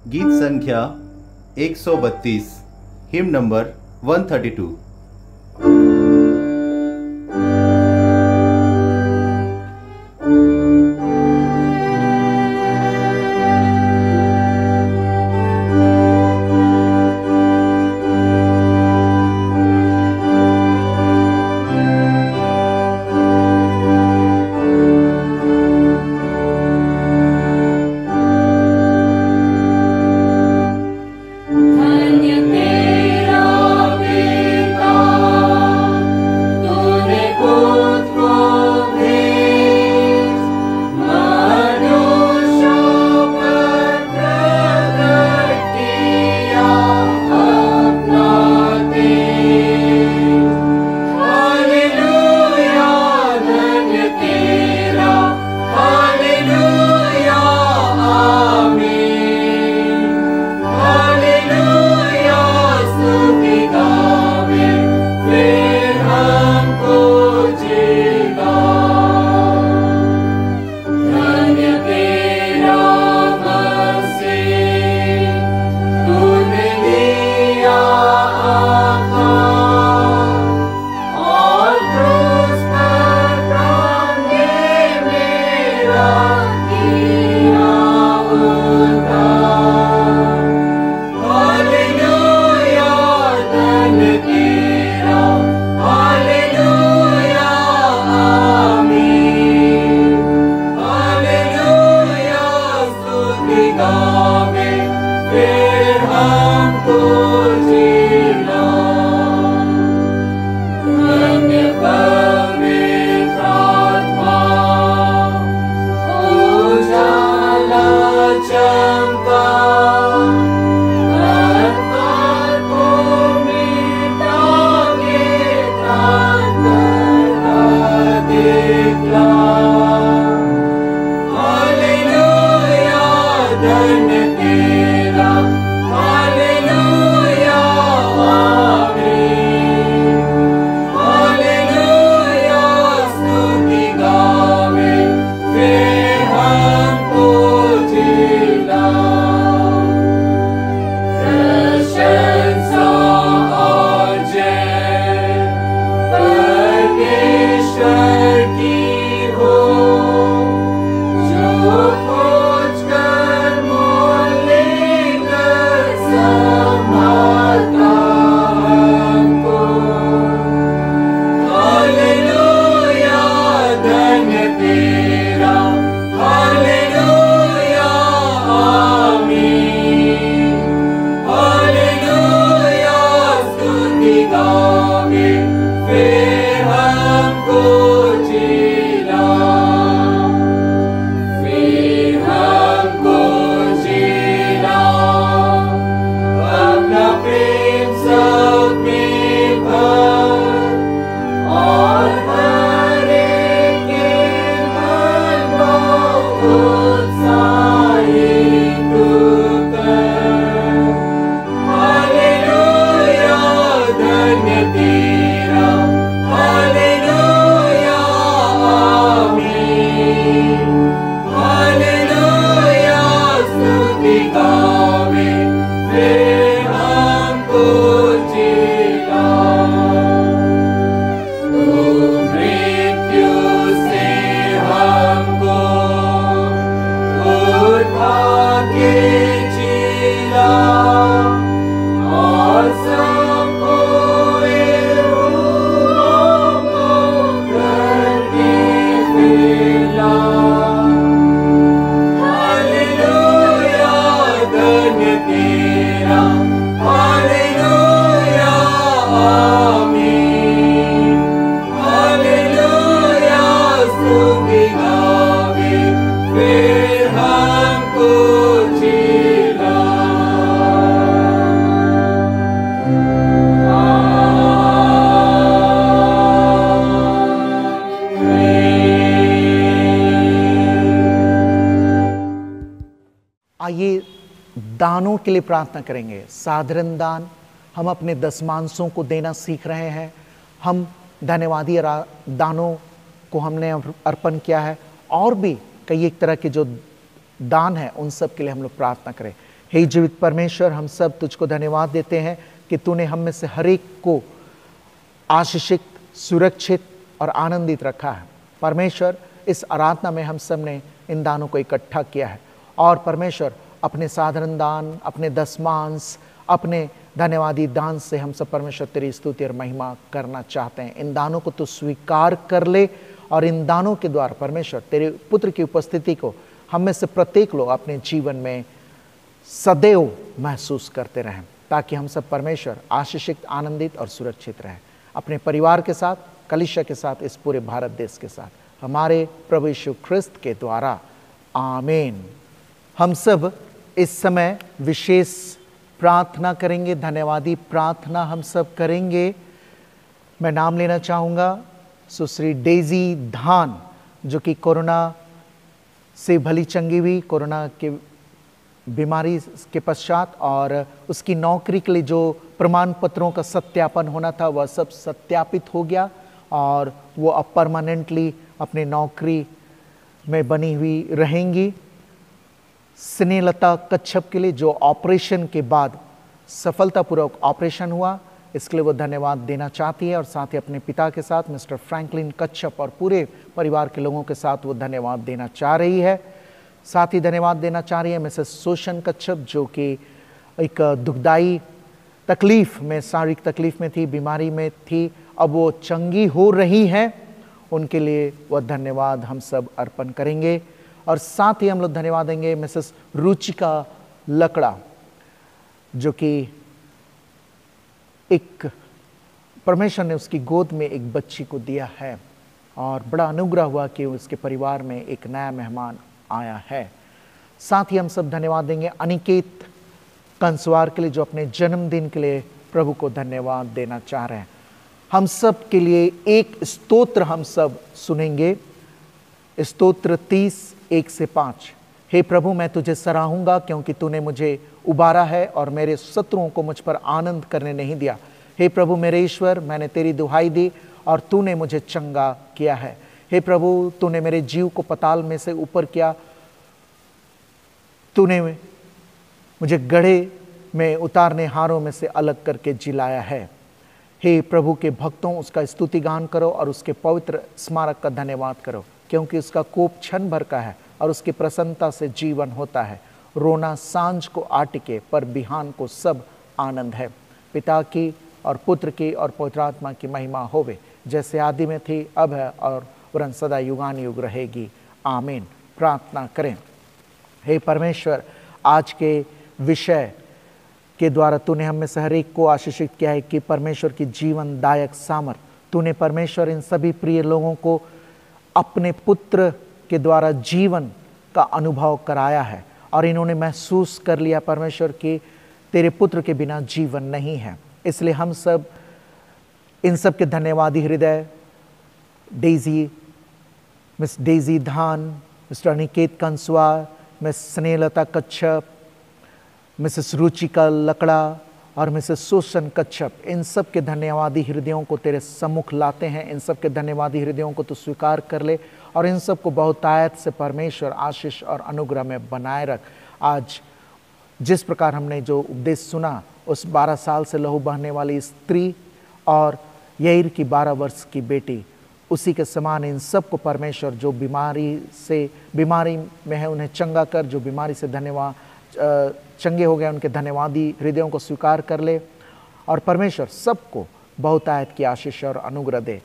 गीत संख्या 132, हिम नंबर 132। धन्य तेरा पिता आइए दानों के लिए प्रार्थना करेंगे। साधारण दान, हम अपने दशमांशों को देना सीख रहे हैं। हम धन्यवादी दानों को हमने अर्पण किया है, और भी कई एक तरह के जो दान है उन सब के लिए हम लोग प्रार्थना करें। हे जीवित परमेश्वर, हम सब तुझको धन्यवाद देते हैं कि तूने हम में से हर एक को आशीषित, सुरक्षित और आनंदित रखा है। परमेश्वर, इस आराधना में हम सब ने इन दानों को इकट्ठा किया है, और परमेश्वर अपने साधारण दान, अपने दशमांश, अपने धन्यवादी दान से हम सब परमेश्वर तेरी स्तुति और महिमा करना चाहते हैं। इन दानों को तो स्वीकार कर ले, और इन दानों के द्वारा परमेश्वर तेरे पुत्र की उपस्थिति को हम में से प्रत्येक लोग अपने जीवन में सदैव महसूस करते रहें, ताकि हम सब परमेश्वर आशीषित, आनंदित और सुरक्षित रहें, अपने परिवार के साथ, कलीसिया के साथ, इस पूरे भारत देश के साथ, हमारे प्रभु यीशु ख्रिस्त के द्वारा, आमीन। हम सब इस समय विशेष प्रार्थना करेंगे, धन्यवादी प्रार्थना हम सब करेंगे। मैं नाम लेना चाहूँगा सुश्री डेजी धान, जो कि कोरोना से भली चंगी हुई, कोरोना के बीमारी के पश्चात, और उसकी नौकरी के लिए जो प्रमाण पत्रों का सत्यापन होना था वह सब सत्यापित हो गया, और वो अब परमानेंटली अपने नौकरी में बनी हुई रहेंगी। स्नेहलता कच्छप के लिए जो ऑपरेशन के बाद सफलतापूर्वक ऑपरेशन हुआ, इसके लिए वो धन्यवाद देना चाहती है, और साथ ही अपने पिता के साथ मिस्टर फ्रैंकलिन कच्छप और पूरे परिवार के लोगों के साथ वो धन्यवाद देना चाह रही है। साथ ही धन्यवाद देना चाह रही है मिसेस सोशन कच्छप, जो कि एक दुखदाई तकलीफ में, शारीरिक तकलीफ में थी, बीमारी में थी, अब वो चंगी हो रही हैं। उनके लिए वह धन्यवाद हम सब अर्पण करेंगे। और साथ ही हम लोग धन्यवाद देंगे मिसेस रुचिका लकड़ा, जो कि एक परमेश्वर ने उसकी गोद में एक बच्ची को दिया है, और बड़ा अनुग्रह हुआ कि उसके परिवार में एक नया मेहमान आया है। साथ ही हम सब धन्यवाद देंगे अनिकेत कंसवार के लिए, जो अपने जन्मदिन के लिए प्रभु को धन्यवाद देना चाह रहे हैं। हम सब के लिए एक स्तोत्र हम सब सुनेंगे, स्तोत्र 30:1-5। हे प्रभु, मैं तुझे सराहूंगा क्योंकि तूने मुझे उबारा है और मेरे शत्रुओं को मुझ पर आनंद करने नहीं दिया। हे प्रभु मेरे ईश्वर, मैंने तेरी दुहाई दी और तूने मुझे चंगा किया है। हे प्रभु, तूने मेरे जीव को पताल में से ऊपर किया, तूने मुझे गड्ढे में उतारने हारों में से अलग करके जिलाया है। हे प्रभु के भक्तों, उसका स्तुति गान करो और उसके पवित्र स्मारक का धन्यवाद करो, क्योंकि उसका कोप क्षण भर का है और उसकी प्रसन्नता से जीवन होता है। रोना सांझ को आटिके, पर बिहान को सब आनंद है। पिता की और पुत्र की और पवित्र आत्मा की महिमा होवे, जैसे आदि में थी, अब है और वरन सदा युगान युग रहेगी, आमीन। प्रार्थना करें। हे परमेश्वर, आज के विषय के द्वारा तूने हम में से हर एक को आशीषित किया है कि परमेश्वर की जीवनदायक सामर्थ, तूने परमेश्वर इन सभी प्रिय लोगों को अपने पुत्र के द्वारा जीवन का अनुभव कराया है, और इन्होंने महसूस कर लिया परमेश्वर कि तेरे पुत्र के बिना जीवन नहीं है। इसलिए हम सब इन सब के धन्यवादी हृदय, डेजी, मिस डेजी धान, मिस्टर अनिकेत कंसवा, मिस स्नेहलता कच्छप, मिसेस रुचिका लकड़ा और मिसेस सोशन कच्छप, इन सब के धन्यवादी हृदयों को तेरे सम्मुख लाते हैं। इन सब के धन्यवादी हृदयों को तू स्वीकार कर ले, और इन सब को बहुतायत से परमेश्वर आशीष और अनुग्रह में बनाए रख। आज जिस प्रकार हमने जो उपदेश सुना, उस 12 साल से लहू बहने वाली स्त्री और यईर की 12 वर्ष की बेटी, उसी के समान इन सब को परमेश्वर जो बीमारी में है उन्हें चंगा कर, जो बीमारी से चंगे हो गए उनके धन्यवादी हृदयों को स्वीकार कर ले, और परमेश्वर सबको बहुतायत की आशीष और अनुग्रह दे।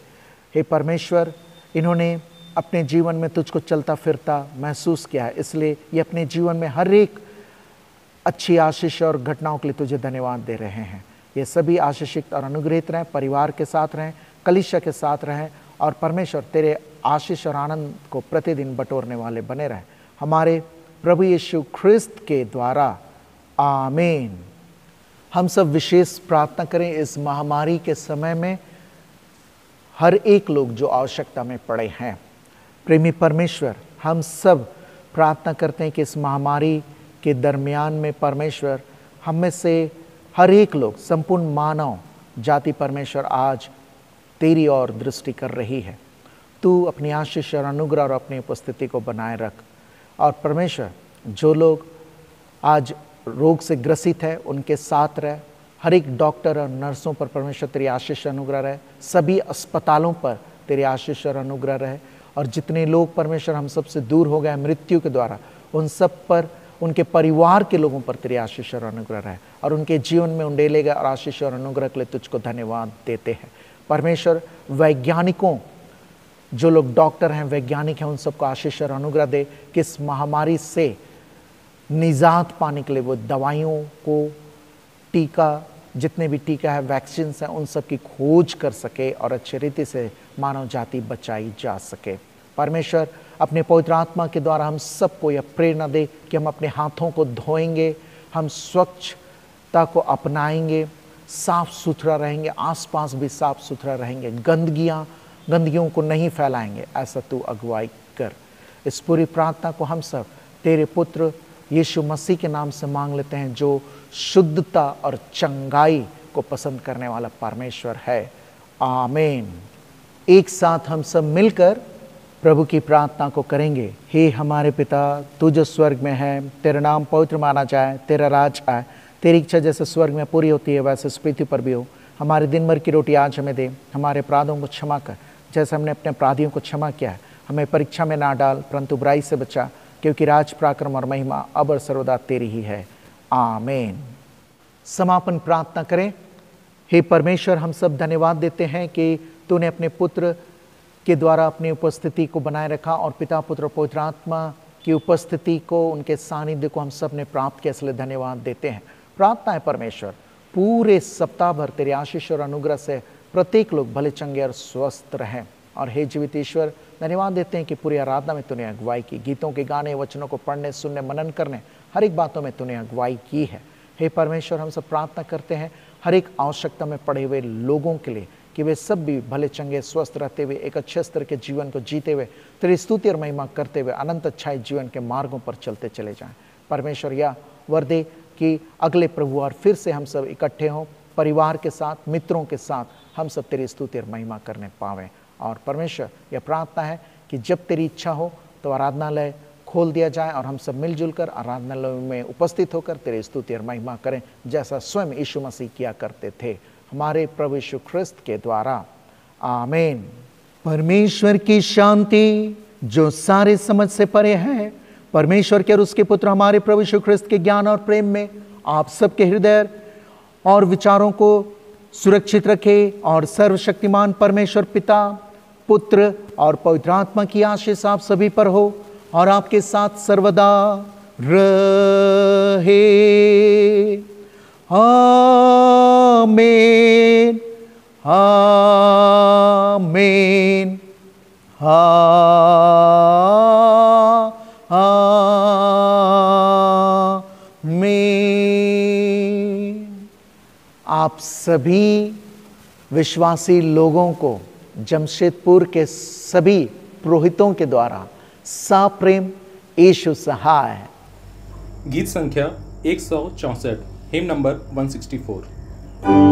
हे परमेश्वर, इन्होंने अपने जीवन में तुझको चलता फिरता महसूस किया है, इसलिए ये अपने जीवन में हर एक अच्छी आशीष और घटनाओं के लिए तुझे धन्यवाद दे रहे हैं। ये सभी आशीषित और अनुग्रहित रहें, परिवार के साथ रहें, कलीसिया के साथ रहें, और परमेश्वर तेरे आशीष और आनंद को प्रतिदिन बटोरने वाले बने रहें, हमारे प्रभु यीशु ख्रिस्त के द्वारा, आमीन। हम सब विशेष प्रार्थना करें इस महामारी के समय में हर एक लोग जो आवश्यकता में पड़े हैं। प्रेमी परमेश्वर, हम सब प्रार्थना करते हैं कि इस महामारी के दरमियान में परमेश्वर हम में से हर एक लोग, संपूर्ण मानव जाति परमेश्वर आज तेरी ओर दृष्टि कर रही है। तू अपनी आशीष और अनुग्रह और अपनी उपस्थिति को बनाए रख। और परमेश्वर जो लोग आज रोग से ग्रसित है उनके साथ रह। हर एक डॉक्टर और नर्सों पर परमेश्वर तेरी आशीष अनुग्रह रहे। सभी अस्पतालों पर तेरी आशीष और अनुग्रह रहे। और जितने लोग परमेश्वर हम सबसे दूर हो गए मृत्यु के द्वारा, उन सब पर, उनके परिवार के लोगों पर तेरी आशीष और अनुग्रह रहे और उनके जीवन में उंडेले गए और आशीष और अनुग्रह के लिए तुझको धन्यवाद देते हैं। परमेश्वर वैज्ञानिकों, जो लोग डॉक्टर हैं, वैज्ञानिक हैं, उन सबको आशीष और अनुग्रह दे कि इस महामारी से निजात पाने के लिए वो दवाइयों को, टीका, जितने भी टीका है, वैक्सीन है, उन सब की खोज कर सके और अच्छे रीति से मानव जाति बचाई जा सके। परमेश्वर अपने पवित्र आत्मा के द्वारा हम सबको यह प्रेरणा दे कि हम अपने हाथों को धोएंगे, हम स्वच्छता को अपनाएंगे, साफ सुथरा रहेंगे, आसपास भी साफ सुथरा रहेंगे, गंदगियों को नहीं फैलाएंगे। ऐसा तू अगुवाई कर। इस पूरी प्रार्थना को हम सब तेरे पुत्र यीशु मसीह के नाम से मांग लेते हैं, जो शुद्धता और चंगाई को पसंद करने वाला परमेश्वर है। आमीन। एक साथ हम सब मिलकर प्रभु की प्रार्थना को करेंगे। हे हमारे पिता, तू जो स्वर्ग में है, तेरा नाम पवित्र माना जाए, तेरा राज आए, तेरी इच्छा जैसे स्वर्ग में पूरी होती है वैसे इस पृथ्वी पर भी हो। हमारे दिन भर की रोटी आज हमें दे, हमारे अपराधों को क्षमा कर जैसे हमने अपने अपराधियों को क्षमा किया है। हमें परीक्षा में ना डाल, परंतु बुराई से बचा, क्योंकि राज, पराक्रम और महिमा अब और सर्वदा तेरी ही है। आमीन। समापन प्रार्थना करें। हे परमेश्वर, हम सब धन्यवाद देते हैं कि तूने अपने पुत्र के द्वारा अपनी उपस्थिति को बनाए रखा और पिता, पुत्र और पवित्र आत्मा की उपस्थिति को, उनके सानिध्य को हम सब ने प्राप्त किया, इसलिए धन्यवाद देते हैं। प्रार्थना है परमेश्वर, पूरे सप्ताह भर तेरे आशीष और अनुग्रह से प्रत्येक लोग भले, चंगे और स्वस्थ रहें। और हे जीवित ईश्वर, धन्यवाद देते हैं कि पूरी आराधना में तूने अगुवाई की, गीतों के गाने, वचनों को पढ़ने, सुनने, मनन करने, हर एक बातों में तूने अगुवाई की है। हे परमेश्वर, हम सब प्रार्थना करते हैं हर एक आवश्यकता में पड़े हुए लोगों के लिए कि वे सब भी भले, चंगे, स्वस्थ रहते हुए एक अच्छे स्तर के जीवन को जीते हुए तेरी स्तुति और महिमा करते हुए अनंत अच्छाई जीवन के मार्गों पर चलते चले जाएं। परमेश्वर, यह वर दे कि अगले प्रभुवार फिर से हम सब इकट्ठे हों, परिवार के साथ, मित्रों के साथ हम सब तेरी स्तुति और महिमा करने पावें। और परमेश्वर, यह प्रार्थना है कि जब तेरी इच्छा हो तो आराधनालय खोल दिया जाए और हम सब मिलजुल कर आराधनालय में उपस्थित होकर तेरी स्तुति और महिमा करें, जैसा स्वयं यीशु मसीह किया करते थे, हमारे प्रभु यीशु ख्रिस्त के द्वारा। आमीन। परमेश्वर की शांति जो सारे समझ से परे है, परमेश्वर के और उसके पुत्र हमारे प्रभु यीशु ख्रिस्त के ज्ञान और प्रेम में आप सबके हृदय और विचारों को सुरक्षित रखे। और सर्वशक्तिमान परमेश्वर पिता, पुत्र और पवित्र आत्मा की आशीष आप सभी पर हो और आपके साथ सर्वदा रहे। आमीन, आमीन, आमीन। आप सभी विश्वासी लोगों को जमशेदपुर के सभी पुरोहितों के द्वारा सप्रेम यीशु सहाय। गीत संख्या 164, हिम नंबर 164।